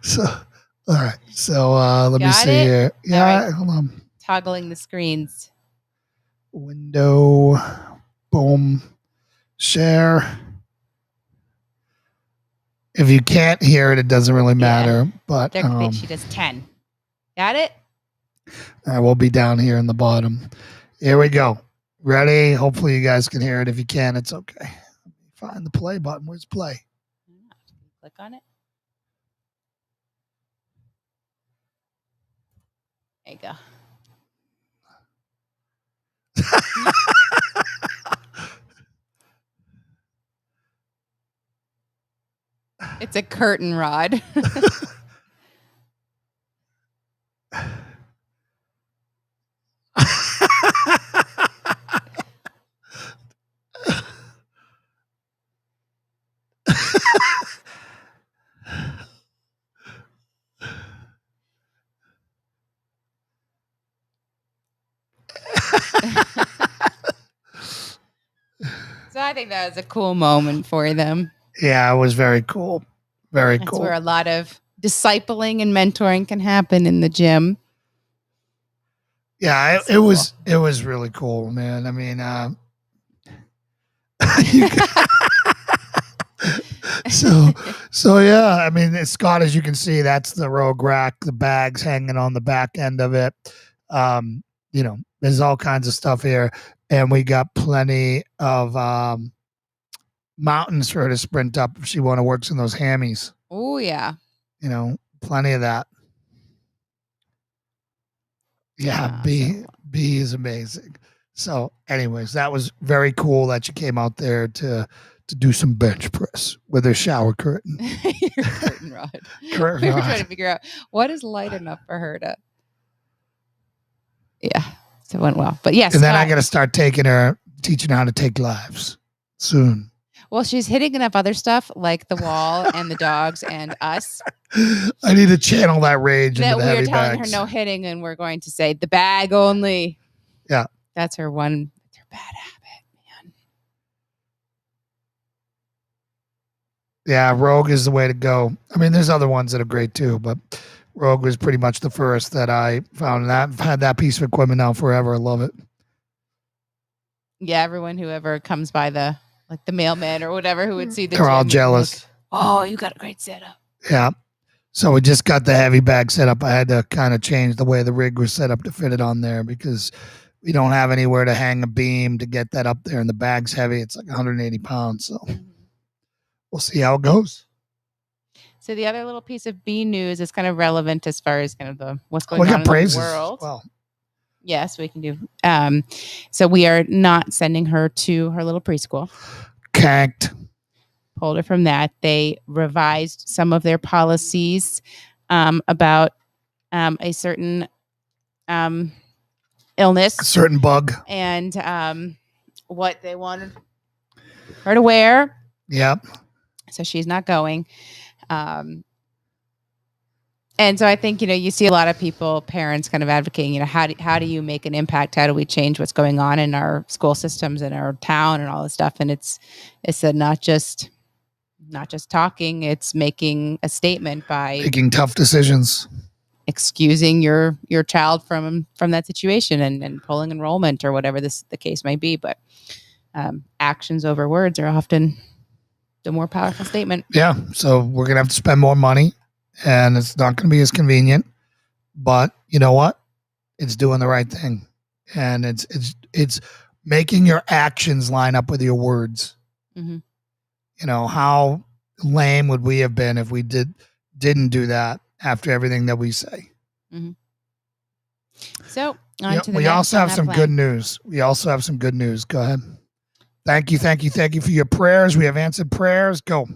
So, all right. So let me Got see it? here. Yeah, right. hold on. Toggling the screens. Window, boom, share. If you can't hear it, it doesn't really matter. But she does 10. Got it? I will be down here in the bottom. Here we go. Ready? Hopefully you guys can hear it. If you can, it's okay. Find the play button. Where's play? Click on it. There you go. It's a curtain rod. So I think that was a cool moment for them. Yeah, it was very cool. Very That's cool. where a lot of discipling and mentoring can happen in the gym. Yeah, it was really cool, man. I mean, so yeah, I mean, Scott, as you can see, that's the Rogue rack, the bags hanging on the back end of it. You know, there's all kinds of stuff here, and we got plenty of mountains for her to sprint up if she want to work in those hammies. Oh yeah, you know, plenty of that. Yeah, B is amazing. So, anyways, that was very cool that you came out there to do some bench press with a shower curtain. Your curtain rod. Curtain we were rod. trying to figure out what is light enough for her to. Yeah, so it went well. But yes, and then I got to start teaching her how to take lives soon. Well, she's hitting enough other stuff like the wall and the dogs and us. I need to channel that rage into the heavy bags. We're telling her no hitting, and we're going to say the bag only. Yeah, that's her bad habit, man. Yeah, Rogue is the way to go. I mean, there's other ones that are great too, but Rogue was pretty much the first that I found. That I've had that piece of equipment now forever. I love it. Yeah, everyone who ever comes by the mailman or whatever who would see the they're all jealous. Oh, you got a great setup. Yeah. So we just got the heavy bag set up. I had to kind of change the way the rig was set up to fit it on there because we don't have anywhere to hang a beam to get that up there, and the bag's heavy. It's like 180 pounds. So we'll see how it goes. So the other little piece of B news is kind of relevant as far as kind of what's going on in the world. Well, yes, we can do. So we are not sending her to her little preschool. Canked. Pulled her from that. They revised some of their policies about a certain illness, a certain bug, and what they wanted her to wear. Yep. So she's not going. And so I think, you see a lot of people, parents kind of advocating, how do you make an impact? How do we change what's going on in our school systems in our town and all this stuff? And it's not just talking, it's making a statement by making tough decisions, excusing your child from that situation and pulling enrollment or whatever the case may be. But actions over words are often the more powerful statement. Yeah. So we're going to have to spend more money, and it's not going to be as convenient, but you know what? It's doing the right thing. And it's making your actions line up with your words. Mm-hmm. How lame would we have been if we didn't do that after everything that we say? Mm-hmm. So on to the we next also on have that some plan. good news. Go ahead. Thank you for your prayers. We have answered prayers. Go.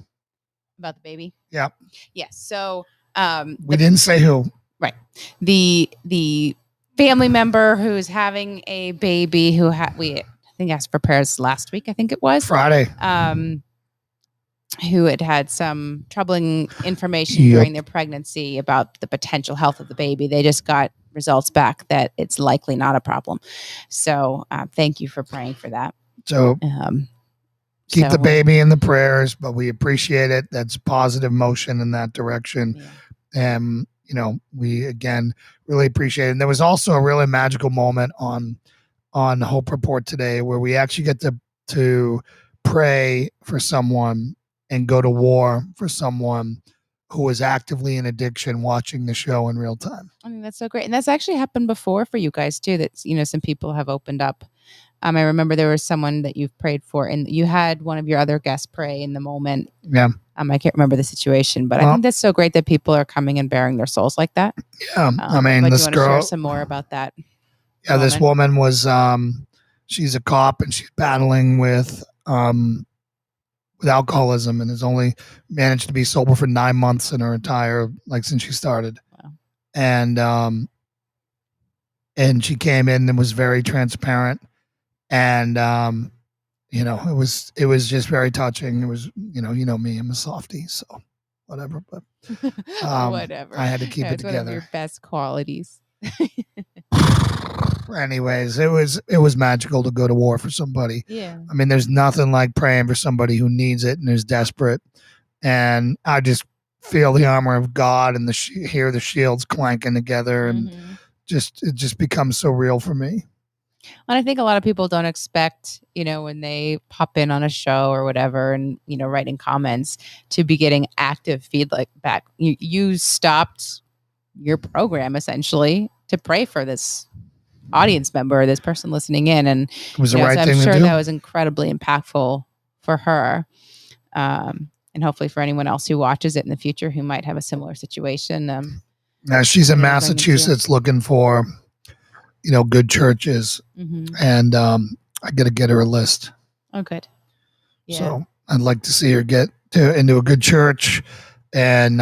About the baby. Yeah. Yes. So We didn't say who. right. The family member who's having a baby who we I think asked for prayers last week. I think it was Friday. Who had some troubling information Yep. during their pregnancy about the potential health of the baby. They just got results back that it's likely not a problem. So thank you for praying for that. So keep the baby in the prayers, but we appreciate it. That's positive motion in that direction. Yeah. And, we again really appreciate it. And there was also a really magical moment on Hope Report today where we actually get to pray for someone and go to war for someone who is actively in addiction watching the show in real time. I mean, that's so great. And that's actually happened before for you guys too, that, some people have opened up. I remember there was someone that you've prayed for and you had one of your other guests pray in the moment. Yeah. I can't remember the situation, but I think that's so great that people are coming and bearing their souls like that. Yeah. This girl, share some more about that. Yeah. This woman was, she's a cop and she's battling with alcoholism and has only managed to be sober for 9 months in her entire, since she started. Wow. And she came in and was very transparent. And, it was just very touching. It was, me, I'm a softie, so whatever, but, whatever. I had to keep it That's one of together. your best qualities. Anyways, it was magical to go to war for somebody. Yeah. There's nothing like praying for somebody who needs it and is desperate. And I just feel the armor of God and hear the shields clanking together, and it just becomes so real for me. And I think a lot of people don't expect, when they pop in on a show or whatever and, writing comments to be getting active feedback back. You stopped your program essentially to pray for this audience member, this person listening in. And it was the right thing I'm sure to do. That was incredibly impactful for her. And hopefully for anyone else who watches it in the future who might have a similar situation. Now she's in Massachusetts looking for, good churches. And I got to get her a list. Oh, good. Yeah. So I'd like to see her get into a good church and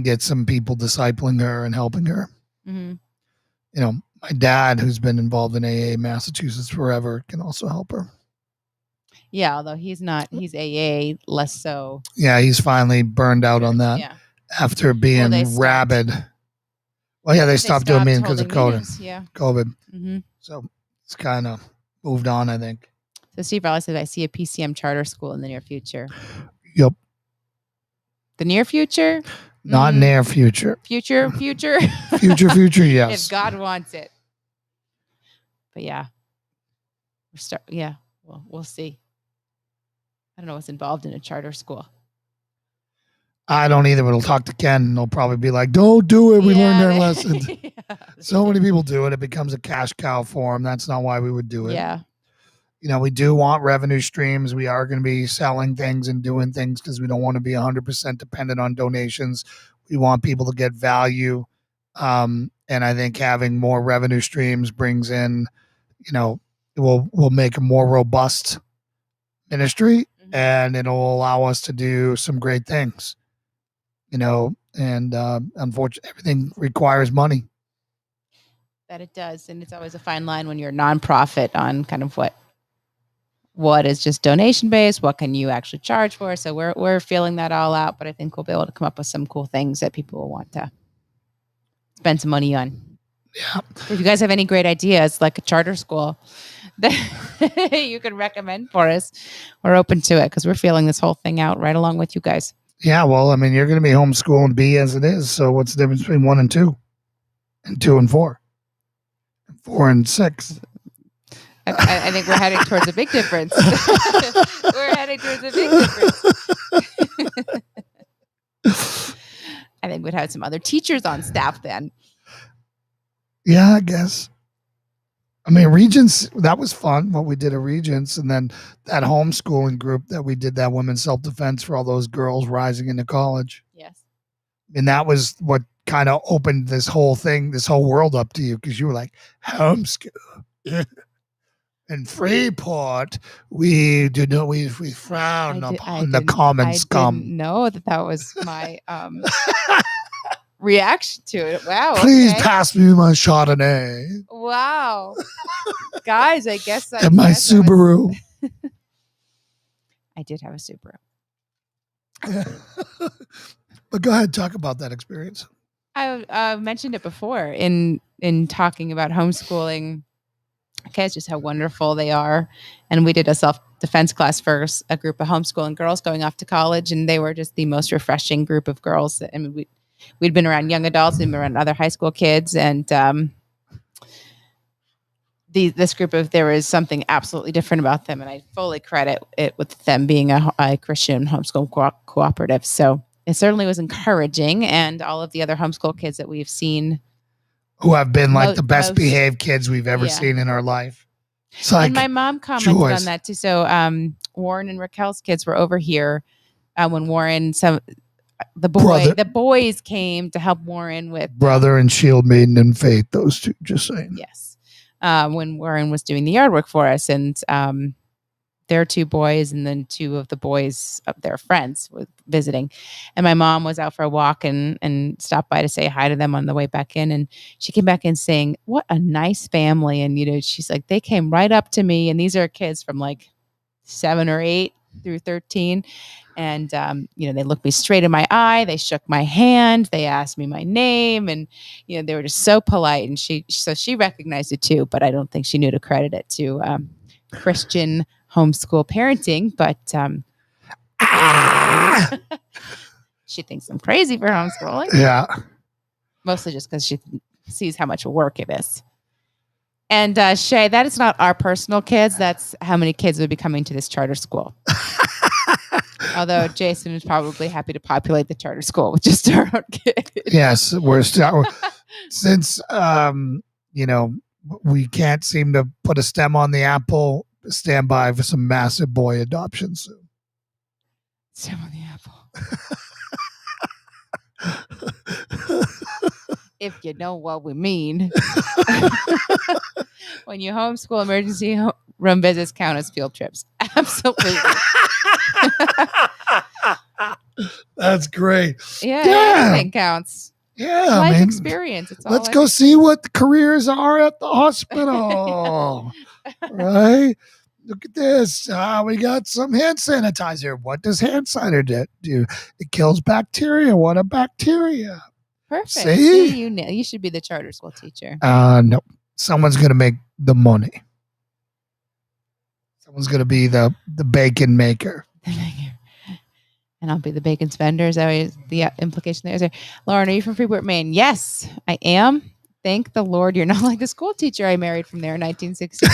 get some people discipling her and helping her. My dad, who's been involved in AA Massachusetts forever, can also help her. Yeah, although he's AA, less so. Yeah, he's finally burned out on that after being rabid. Well, yeah, they stopped doing meetings because of COVID. Yeah. COVID. So it's kind of moved on, I think. So Steve Raleigh said, I see a PCM charter school in the near future. Yep. The near future? Not near future. Future? Future, yes. If God wants it. But yeah. We'll see. I don't know what's involved in a charter school. I don't either, but I'll talk to Ken and they'll probably be like, don't do it. We learned our lessons. So many people do it. It becomes a cash cow for them. That's not why we would do it. Yeah. We do want revenue streams. We are going to be selling things and doing things because we don't want to be 100% dependent on donations. We want people to get value. And I think having more revenue streams brings in, will make a more robust ministry, and it'll allow us to do some great things. And unfortunately, everything requires money. That it does. And it's always a fine line when you're a nonprofit on kind of what is just donation based, what can you actually charge for. So we're feeling that all out, but I think we'll be able to come up with some cool things that people will want to spend some money on. Yeah. If you guys have any great ideas, like a charter school that you can recommend for us, we're open to it because we're feeling this whole thing out right along with you guys. Yeah, well, you're going to be homeschooling B as it is. So what's the difference between 1 and 2, and 2 and 4, and 4 and 6? I think we're heading towards a big difference. We're heading towards a big difference. I think we'd have some other teachers on staff then. Yeah, I guess. Regents, that was fun, what we did at Regents, and then that homeschooling group that we did, that women's self-defense for all those girls rising into college. Yes. And that was what kind of opened this whole world up to you because you were like, homeschool. In Freeport, we frown upon the common scum. I didn't know that was my reaction to it. Wow. Please pass me my Chardonnay. Wow. Guys, I guess and my Subaru. I did have a Subaru. But go ahead, talk about that experience. I mentioned it before in talking about homeschooling kids, just how wonderful they are. And we did a self-defense class for a group of homeschooling girls going off to college, and they were just the most refreshing group of girls. I mean, we'd been around young adults, we'd been around other high school kids, and this group there was something absolutely different about them, and I fully credit it with them being a Christian homeschool cooperative. So it certainly was encouraging, and all of the other homeschool kids that we've seen who have been like the best behaved kids we've ever seen in our life. And my mom commented on that too. So Warren and Raquel's kids were over here when Warren, the boys came to help Warren with Brother and Shield Maiden and Faith. Those two, just saying. Yes, when Warren was doing the yard work for us, and their two boys and then two of the boys of their friends were visiting, and my mom was out for a walk and stopped by to say hi to them on the way back in, and she came back in saying, what a nice family. And she's like, they came right up to me, and these are kids from like 7 or 8 through 13, and they looked me straight in my eye, they shook my hand, they asked me my name, and they were just so polite. And she recognized it too, but I don't think she knew to credit it to Christian homeschool parenting, but she thinks I'm crazy for homeschooling. Yeah. Mostly just because she sees how much work it is. And Shay, that is not our personal kids. That's how many kids would be coming to this charter school. Although Jason is probably happy to populate the charter school with just our own kids. Yes, since we can't seem to put a stem on the apple. Stand by for some massive boy adoption soon. Stem on the apple. If you know what we mean. When you homeschool, emergency room visits count as field trips. Absolutely. That's great. Yeah. Everything counts. Yeah, life experience. Let's go see what the careers are at the hospital. Right? Look at this. We got some hand sanitizer. What does hand sanitizer do? It kills bacteria. What a bacteria. Perfect. See? You should be the charter school teacher. No. Someone's going to make the money. Someone's going to be the bacon maker. And I'll be the bacon spender. Is that the implication there? Lauren, are you from Freeport, Maine? Yes, I am. Thank the Lord you're not like the school teacher I married from there in 1962.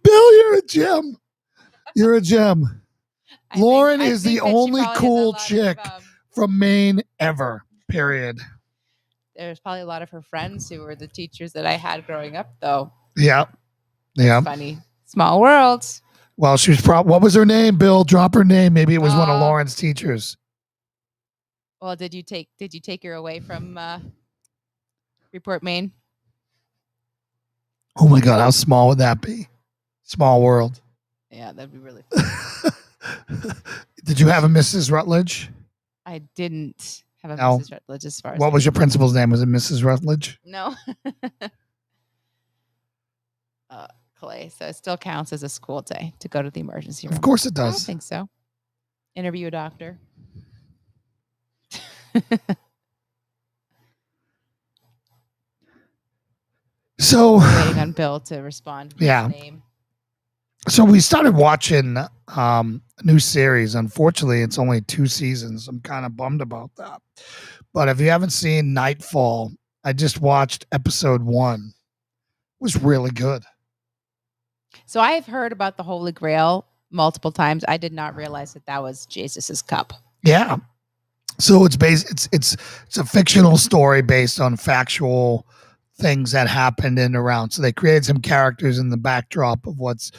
Bill, you're a gem. You're a gem. Lauren is the only cool chick from Maine ever, period. There's probably a lot of her friends who were the teachers that I had growing up, though. Yeah. Yeah. Funny. Small world. Well, she was what was her name, Bill? Drop her name. Maybe it was one of Lauren's teachers. Well, did you take her away from Freeport, Maine? Oh my God, how small would that be? Small world. Yeah, that'd be really fun. Did you have a Mrs. Rutledge? I didn't have a Mrs. Rutledge as far as what was your principal's name? Was it Mrs. Rutledge? No. Clay. So it still counts as a school day to go to the emergency room. Of course it does. I don't think so. Interview a doctor. So waiting on Bill to respond. Yeah. Name. So we started watching a new series. Unfortunately, it's only 2 seasons. I'm kind of bummed about that. But if you haven't seen Nightfall, I just watched episode 1. It was really good. So I have heard about the Holy Grail multiple times. I did not realize that was Jesus's cup. Yeah. So it's a fictional story based on factual things that happened in and around. So they created some characters in the backdrop of was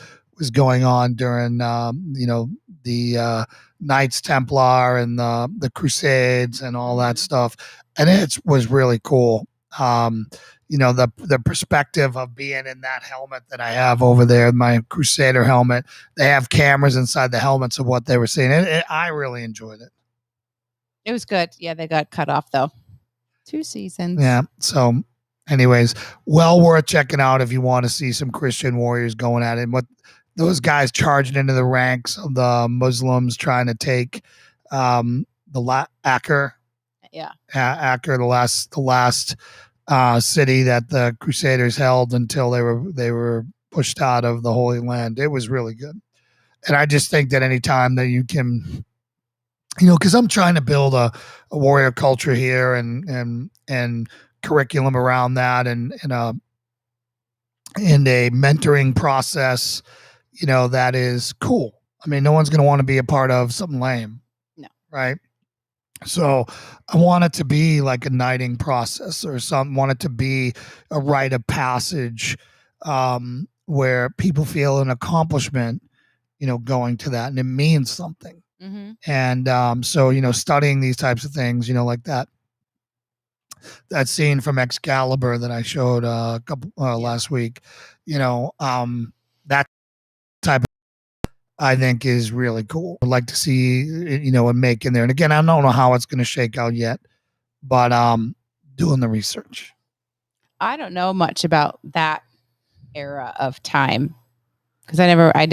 going on during Knights Templar and the Crusades and all that stuff, and it was really cool. The perspective of being in that helmet that I have over there, my Crusader helmet. They have cameras inside the helmets of what they were seeing. I really enjoyed it. It was good. Yeah, they got cut off though. 2 seasons. Yeah. So, anyways, well worth checking out if you want to see some Christian warriors going at it. What those guys charging into the ranks of the Muslims trying to take Acre. Yeah. Acre, the last city that the Crusaders held until they were pushed out of the Holy Land. It was really good. And I just think that anytime that you can, because I'm trying to build a warrior culture here and curriculum around that and a mentoring process, that is cool. I mean, no one's going to want to be a part of something lame. No. Right. So I want it to be like a knighting process or something, want it to be a rite of passage where people feel an accomplishment, going to that, and it means something. Mm-hmm. And so, studying these types of things, like that scene from Excalibur that I showed last week, that type of I think is really cool. I'd like to see, a make in there. And again, I don't know how it's going to shake out yet, but doing the research. I don't know much about that era of time because I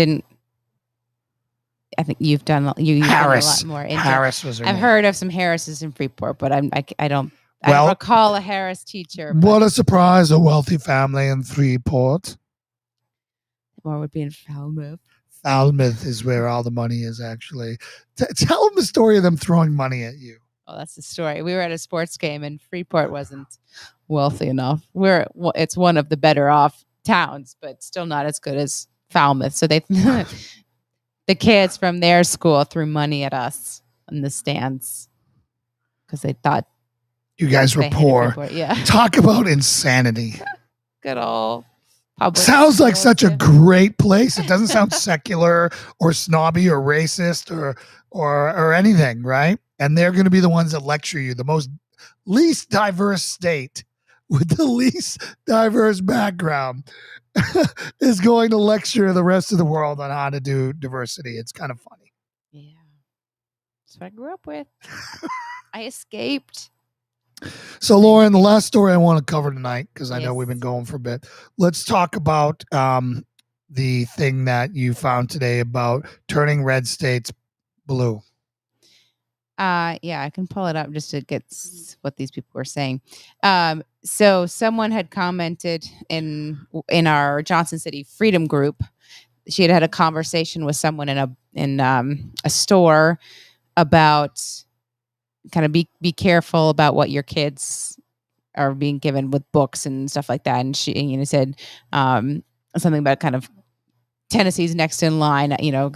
think you've done Harris. A lot more. Into Harris was her I've name. heard of some Harrises in Freeport, but I don't recall a Harris teacher. What a surprise, a wealthy family in Freeport. More would be in Falmouth. Falmouth is where all the money is, actually. Tell them the story of them throwing money at you. Oh, that's the story. We were at a sports game, and Freeport wasn't wealthy enough. It's one of the better off towns, but still not as good as Falmouth. So the kids from their school threw money at us in the stands because they thought you guys were poor. Yeah. Talk about insanity. Good old public. Sounds like such a great place. It doesn't sound secular or snobby or racist or anything, right? And they're going to be the ones that lecture you. The least diverse state with the least diverse background is going to lecture the rest of the world on how to do diversity. It's kind of funny. Yeah. That's what I grew up with. I escaped. So, Lauren, the last story I want to cover tonight, because I know we've been going for a bit. Let's talk about the thing that you found today about turning red states blue. Yeah, I can pull it up just to get what these people were saying. So someone had commented in our Johnson City Freedom group. She had a conversation with someone in a store about kind of be careful about what your kids are being given with books and stuff like that. And she said something about kind of Tennessee's next in line,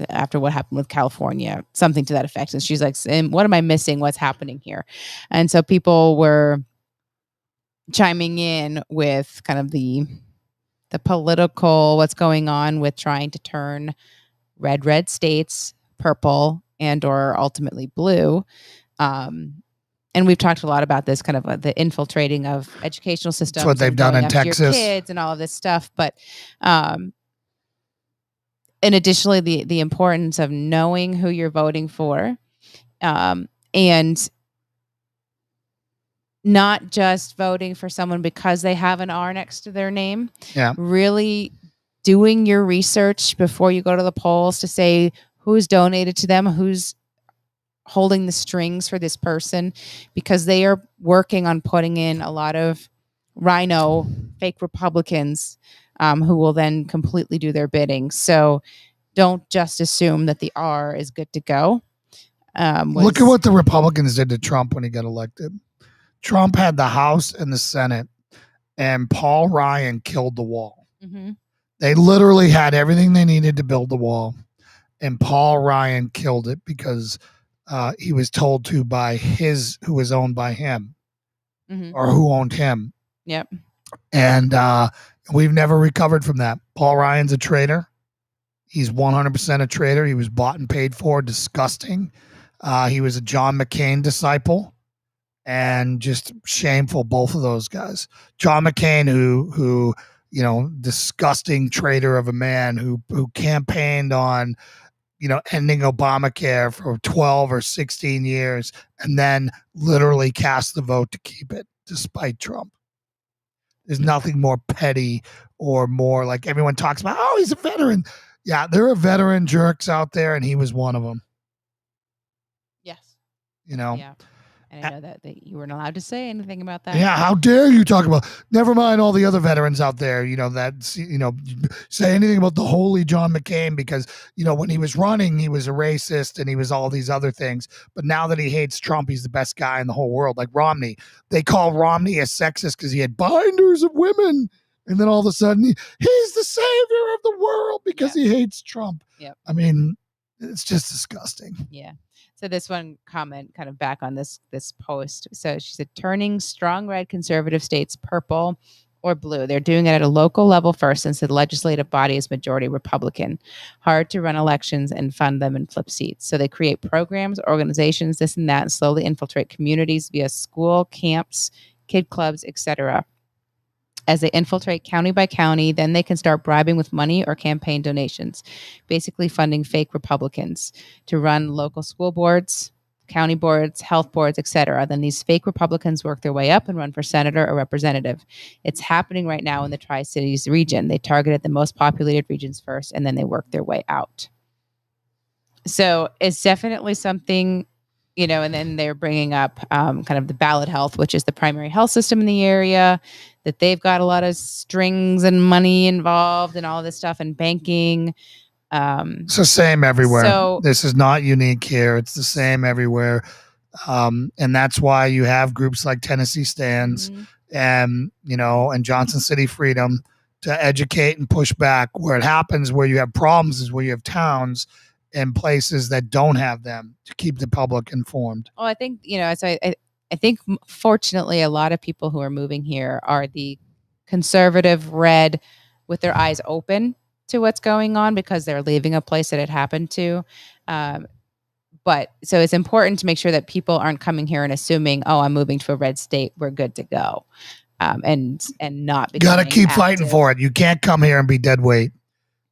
after what happened with California, something to that effect. And she's like, what am I missing? What's happening here? And so people were chiming in with kind of the political, what's going on with trying to turn red states purple and or ultimately blue. And we've talked a lot about this kind of the infiltrating of educational systems. That's what they've done in Texas. Kids and all of this stuff. But and additionally, the importance of knowing who you're voting for, and not just voting for someone because they have an R next to their name. Yeah. Really doing your research before you go to the polls to say who's donated to them, who's holding the strings for this person, because they are working on putting in a lot of rhino fake Republicans who will then completely do their bidding. So don't just assume that the R is good to go. Look at what the Republicans did to Trump when he got elected. Trump had the House and the Senate, and Paul Ryan killed the wall. Mm-hmm. They literally had everything they needed to build the wall, and Paul Ryan killed it because he was told to by who was owned by him, mm-hmm. or who owned him. Yep. And we've never recovered from that. Paul Ryan's a traitor. He's 100% a traitor. He was bought and paid for. Disgusting. He was a John McCain disciple, and just shameful. Both of those guys. John McCain, who disgusting traitor of a man who campaigned on ending Obamacare for 12 or 16 years and then literally cast the vote to keep it despite Trump. There's nothing more petty or more like everyone talks about, oh, he's a veteran. Yeah, there are veteran jerks out there, and he was one of them. Yes. Yeah. And I know that you weren't allowed to say anything about that. Yeah, how dare you talk about? Never mind all the other veterans out there. Say anything about the holy John McCain because when he was running, he was a racist and he was all these other things. But now that he hates Trump, he's the best guy in the whole world. Like Romney, they call Romney a sexist because he had binders of women, and then all of a sudden he's the savior of the world because he hates Trump. Yep. I mean, it's just disgusting. Yeah. So this one comment kind of back on this post. So she said, turning strong red conservative states purple or blue. They're doing it at a local level first since the legislative body is majority Republican. Hard to run elections and fund them and flip seats. So they create programs, organizations, this and that, and slowly infiltrate communities via school, camps, kid clubs, etc. As they infiltrate county by county, then they can start bribing with money or campaign donations, basically funding fake Republicans to run local school boards, county boards, health boards, etc. Then these fake Republicans work their way up and run for senator or representative. It's happening right now in the Tri-Cities region. They targeted the most populated regions first, and then they work their way out. So it's definitely something, and then they're bringing up kind of the ballot health, which is the primary health system in the area, that they've got a lot of strings and money involved and all this stuff and banking. It's the same everywhere. So this is not unique here. It's the same everywhere. And that's why you have groups like Tennessee Stands and Johnson City Freedom to educate and push back. Where it happens, where you have problems is where you have towns and places that don't have them to keep the public informed. Well, I think, I think fortunately a lot of people who are moving here are the conservative red with their eyes open to what's going on because they're leaving a place that it happened to. But so it's important to make sure that people aren't coming here and assuming, oh, I'm moving to a red state, we're good to go. And not you got to keep fighting for it. You can't come here and be dead weight.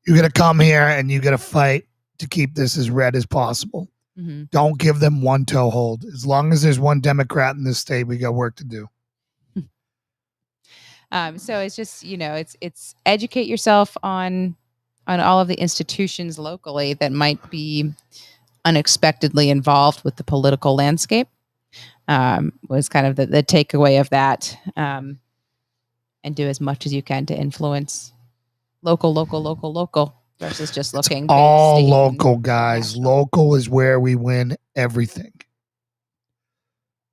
You got to come here and you got to fight to keep this as red as possible. Mm-hmm. Don't give them one toehold. As long as there's one Democrat in this state, we got work to do. So it's just, it's educate yourself on all of the institutions locally that might be unexpectedly involved with the political landscape. Was kind of the takeaway of that. And do as much as you can to influence local versus just looking. It's all local, guys. Local is where we win everything.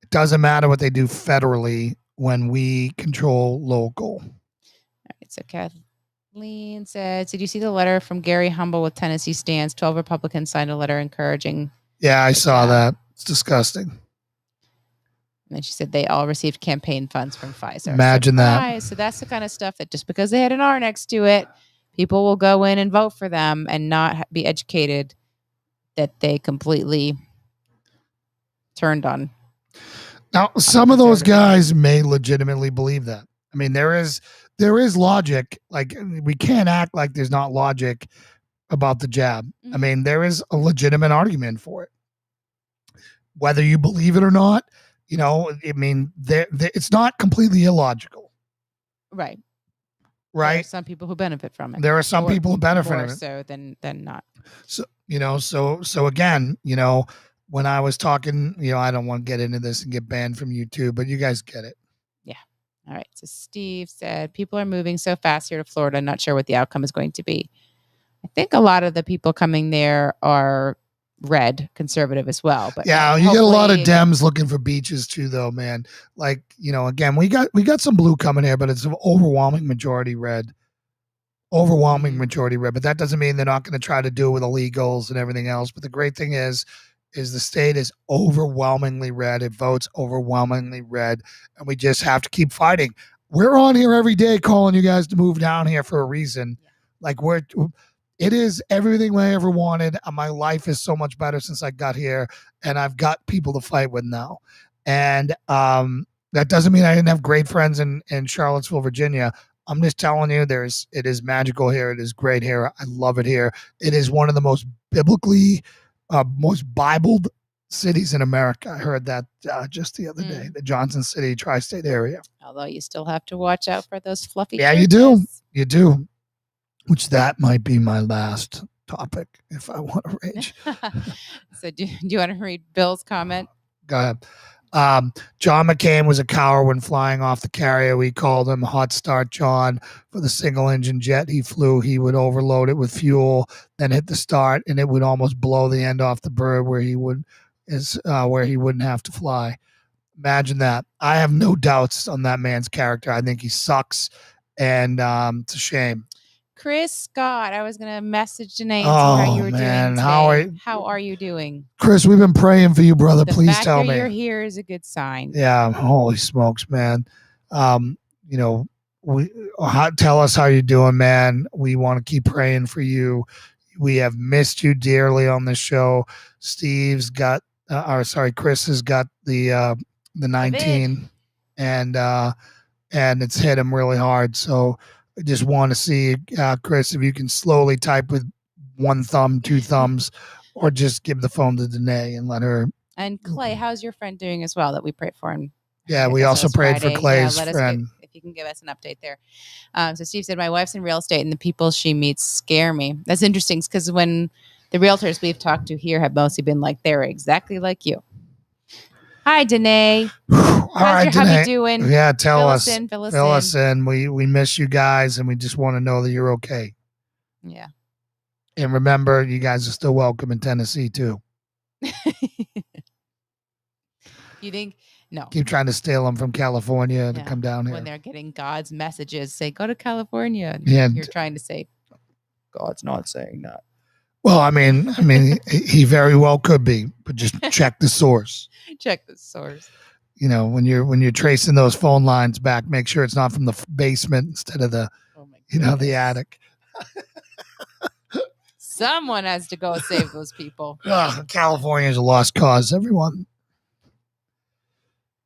It doesn't matter what they do federally when we control local. All right. So Kathleen said, did you see the letter from Gary Humble with Tennessee Stands? 12 Republicans signed a letter encouraging. Yeah, I saw that. It's disgusting. And then she said they all received campaign funds from Pfizer. Imagine that. So that's the kind of stuff that just because they had an R next to it, people will go in and vote for them and not be educated that they completely turned on. Now, some of those guys may legitimately believe that. I mean, there is logic. Like, we can't act like there's not logic about the jab. Mm-hmm. I mean, there is a legitimate argument for it. Whether you believe it or not, it's not completely illogical. Right. Right. There are some people who benefit from it. There are some people who benefit from it. More so than not. So again, when I was talking, I don't want to get into this and get banned from YouTube, but you guys get it. Yeah. All right. So Steve said, people are moving so fast here to Florida. Not sure what the outcome is going to be. I think a lot of the people coming there are red conservative as well. But yeah, you get a lot of Dems looking for beaches too, though, man. Like, again, we got some blue coming here, but it's an overwhelming majority red. But that doesn't mean they're not going to try to do it with illegals and everything else. But the great thing is the state is overwhelmingly red. It votes overwhelmingly red, and we just have to keep fighting. We're on here every day calling you guys to move down here for a reason. Yeah. Like it is everything I ever wanted. My life is so much better since I got here, and I've got people to fight with now. And that doesn't mean I didn't have great friends in Charlottesville, Virginia. I'm just telling you, it is magical here. It is great here. I love it here. It is one of the most biblically, most Bibled cities in America. I heard that just the other day, the Johnson City tri-state area. Although you still have to watch out for those fluffy Yeah, churches. you do. Which that might be my last topic if I want to rage. So do you want to read Bill's comment? Go ahead. John McCain was a coward when flying off the carrier. We called him Hot Start John. For the single engine jet he flew, he would overload it with fuel, then hit the start, and it would almost blow the end off the bird where he wouldn't have to fly. Imagine that. I have no doubts on that man's character. I think he sucks, and it's a shame. Chris Scott, I was gonna message Janae and see how you were doing today. How are you doing? Chris, we've been praying for you, brother. Please tell me. The fact that you're here is a good sign. Yeah, holy smokes, man. Tell us how you're doing, man. We want to keep praying for you. We have missed you dearly on this show. Chris has got the 19, and it's hit him really hard. So I just want to see, Chris, if you can slowly type with one thumb, two thumbs, or just give the phone to Danae and let her. And Clay, how's your friend doing as well that we prayed for him? Yeah, we also prayed for Clay's friend. If you can give us an update there. So Steve said, my wife's in real estate and the people she meets scare me. That's interesting because when the realtors we've talked to here have mostly been like, they're exactly like you. Hi, Danae. How's your hubby doing? Yeah, fill us in. We miss you guys, and we just want to know that you're okay. Yeah. And remember, you guys are still welcome in Tennessee, too. You think? No. Keep trying to steal them from California to come down here. When they're getting God's messages, say, go to California. Yeah. You're trying to say, God's not saying that. Well, I mean, he very well could be, but just check the source. Check the source. When you're tracing those phone lines back, make sure it's not from the basement instead of the attic. Someone has to go save those people. California's a lost cause, everyone.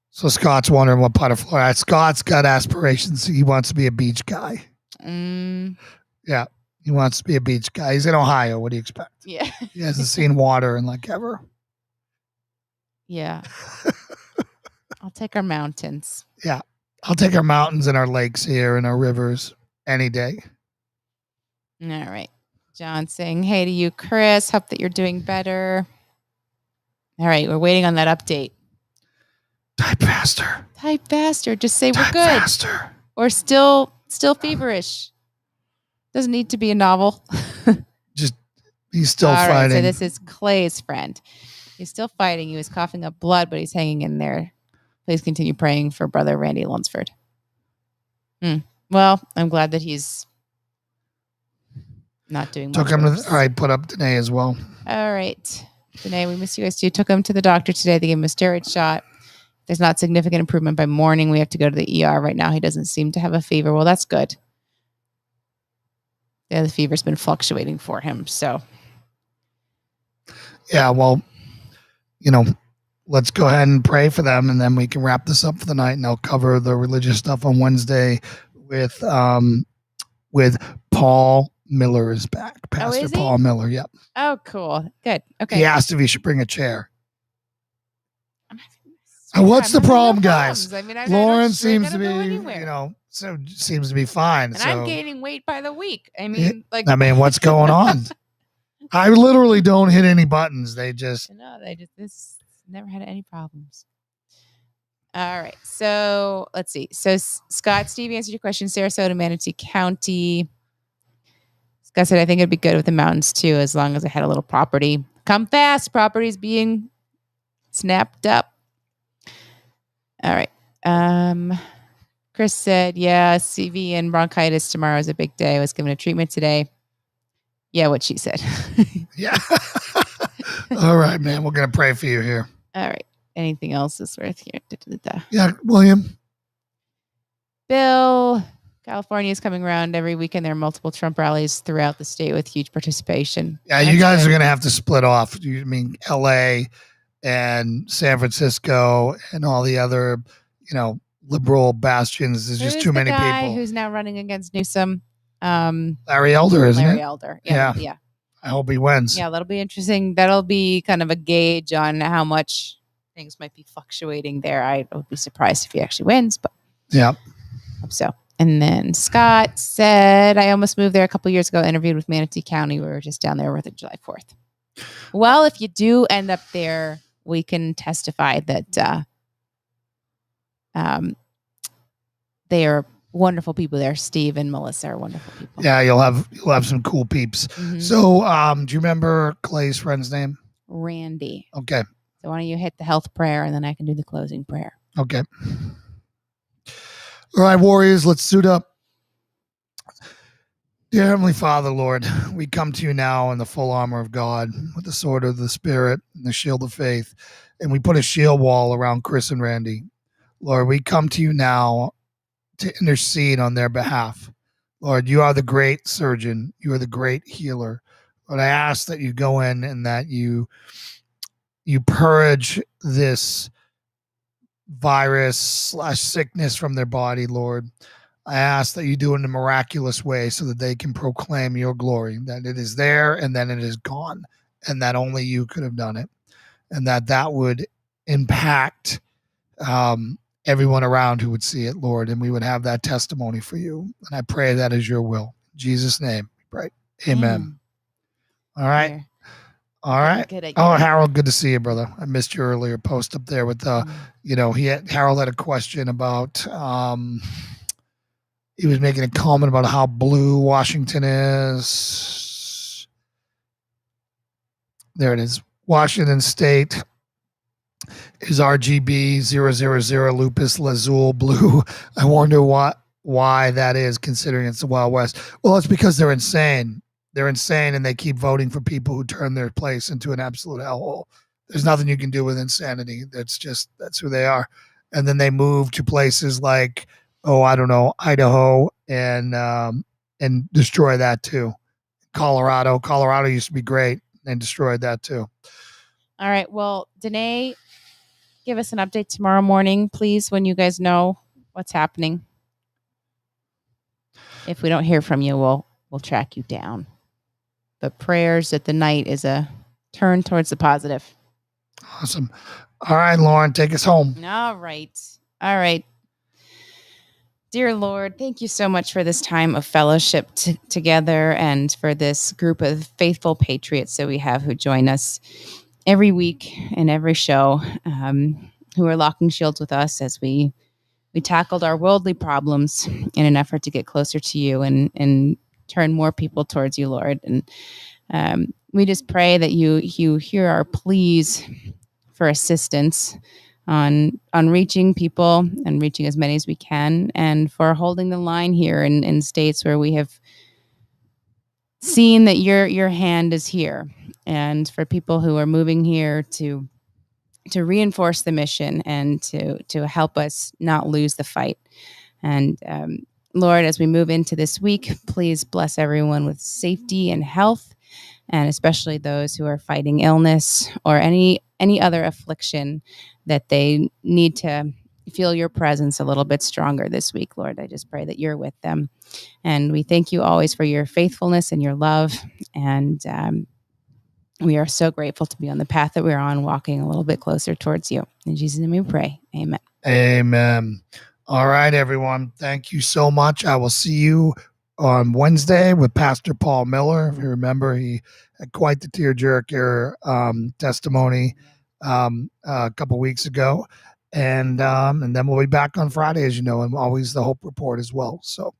So Scott's wondering what part of Florida. Scott's got aspirations. He wants to be a beach guy. Yeah. He wants to be a beach guy. He's in Ohio. What do you expect? Yeah. He hasn't seen water in ever. Yeah. I'll take our mountains. Yeah. I'll take our mountains and our lakes here and our rivers any day. All right. John saying, hey to you, Chris. Hope that you're doing better. All right. We're waiting on that update. Type faster. Type faster. Just say we're good. Faster. Or still feverish. Doesn't need to be a novel. Just he's still fighting. Right, so this is Clay's friend. He's still fighting. He was coughing up blood, but he's hanging in there. Please continue praying for brother Randy Lunsford. Well, I'm glad that he's not doing much. All right, put up Danae as well. All right. Danae, we miss you guys too. Took him to the doctor today. They gave him a steroid shot. There's not significant improvement by morning. We have to go to the ER right now. He doesn't seem to have a fever. Well, that's good. Yeah, the fever's been fluctuating for him. So, yeah, well, let's go ahead and pray for them, and then we can wrap this up for the night, and I'll cover the religious stuff on Wednesday with Paul Miller is back. Pastor Paul Miller, yep. Oh, cool. Good. Okay. He asked if he should bring a chair. What's the problem, guys? Lauren seems to be, seems to be fine. And I'm gaining weight by the week. What's going on? I literally don't hit any buttons. This never had any problems. All right. So let's see. So Scott, Steve answered your question. Sarasota, Manatee County. Scott said, I think it'd be good with the mountains too, as long as I had a little property. Come fast. Property's being snapped up. All right. Chris said, yeah, CV and bronchitis tomorrow is a big day. I was given a treatment today. Yeah, what she said. Yeah. All right, man. We're going to pray for you here. All right. Anything else is worth here? Yeah, William. Bill California is coming around every weekend. There are multiple Trump rallies throughout the state with huge participation. Yeah, you guys are going to have to split off. I mean, LA and San Francisco and all the other, liberal bastions. There's just too many people. Who's now running against Newsom? Larry Elder, isn't it? Larry Elder. Yeah. I hope he wins. Yeah, that'll be interesting. That'll be kind of a gauge on how much things might be fluctuating there. I would be surprised if he actually wins, but yeah, hope so. And then Scott said, I almost moved there a couple years ago, interviewed with Manatee County. We were just down there with it July 4th. Well, if you do end up there, we can testify that they are wonderful people there. Steve and Melissa are wonderful people. Yeah, you'll have some cool peeps. Mm-hmm. So, do you remember Clay's friend's name? Randy. Okay. So why don't you hit the health prayer and then I can do the closing prayer. Okay. All right, warriors, let's suit up. Dear Heavenly Father, Lord, we come to you now in the full armor of God with the sword of the Spirit and the shield of faith, and we put a shield wall around Chris and Randy. Lord, we come to you now to intercede on their behalf. Lord, you are the great surgeon. You are the great healer. Lord, I ask that you go in and that you purge this virus/sickness from their body, Lord. I ask that you do it in a miraculous way so that they can proclaim your glory, that it is there and then it is gone, and that only you could have done it, and that would impact everyone around who would see it, Lord, and we would have that testimony for you. And I pray that is your will. In Jesus' name, we pray. Amen. All right. Here. All right. Oh, Harold, good to see you, brother. I missed your earlier post up there with Harold had a question about he was making a comment about how blue Washington is. There it is. Washington State is RGB 000 Lupus Lazuli blue. I wonder why that is, considering it's the Wild West. Well, it's because they're insane. They're insane, and they keep voting for people who turn their place into an absolute hellhole. There's nothing you can do with insanity. That's who they are. And then they move to places like, Idaho, and destroy that too. Colorado used to be great, and destroyed that too. All right. Well, Danae, give us an update tomorrow morning, please, when you guys know what's happening. If we don't hear from you, we'll track you down. But prayers that the night is a turn towards the positive. Awesome. All right, Lauren, take us home. All right. Dear Lord, thank you so much for this time of fellowship together, and for this group of faithful patriots that we have who join us every week and every show, who are locking shields with us as we tackled our worldly problems in an effort to get closer to you and turn more people towards you, Lord. And we just pray that you hear our pleas for assistance on reaching people and reaching as many as we can, and for holding the line here in states where we have seen that your hand is here, and for people who are moving here to reinforce the mission and to help us not lose the fight. And Lord, as we move into this week, please bless everyone with safety and health, and especially those who are fighting illness or any other affliction that they need to feel your presence a little bit stronger this week, Lord. I just pray that you're with them. And we thank you always for your faithfulness and your love. And we are so grateful to be on the path that we're on, walking a little bit closer towards you. In Jesus' name we pray. Amen. Amen. All right, everyone. Thank you so much. I will see you on Wednesday with Pastor Paul Miller. If you remember, he had quite the tearjerker testimony a couple weeks ago. And then we'll be back on Friday, as you know, and always the Hope Report as well. So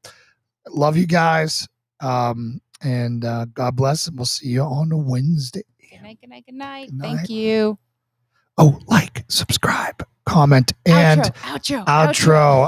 love you guys. And God bless, and we'll see you on Wednesday. Good night. Thank you. Oh, subscribe, comment, and outro.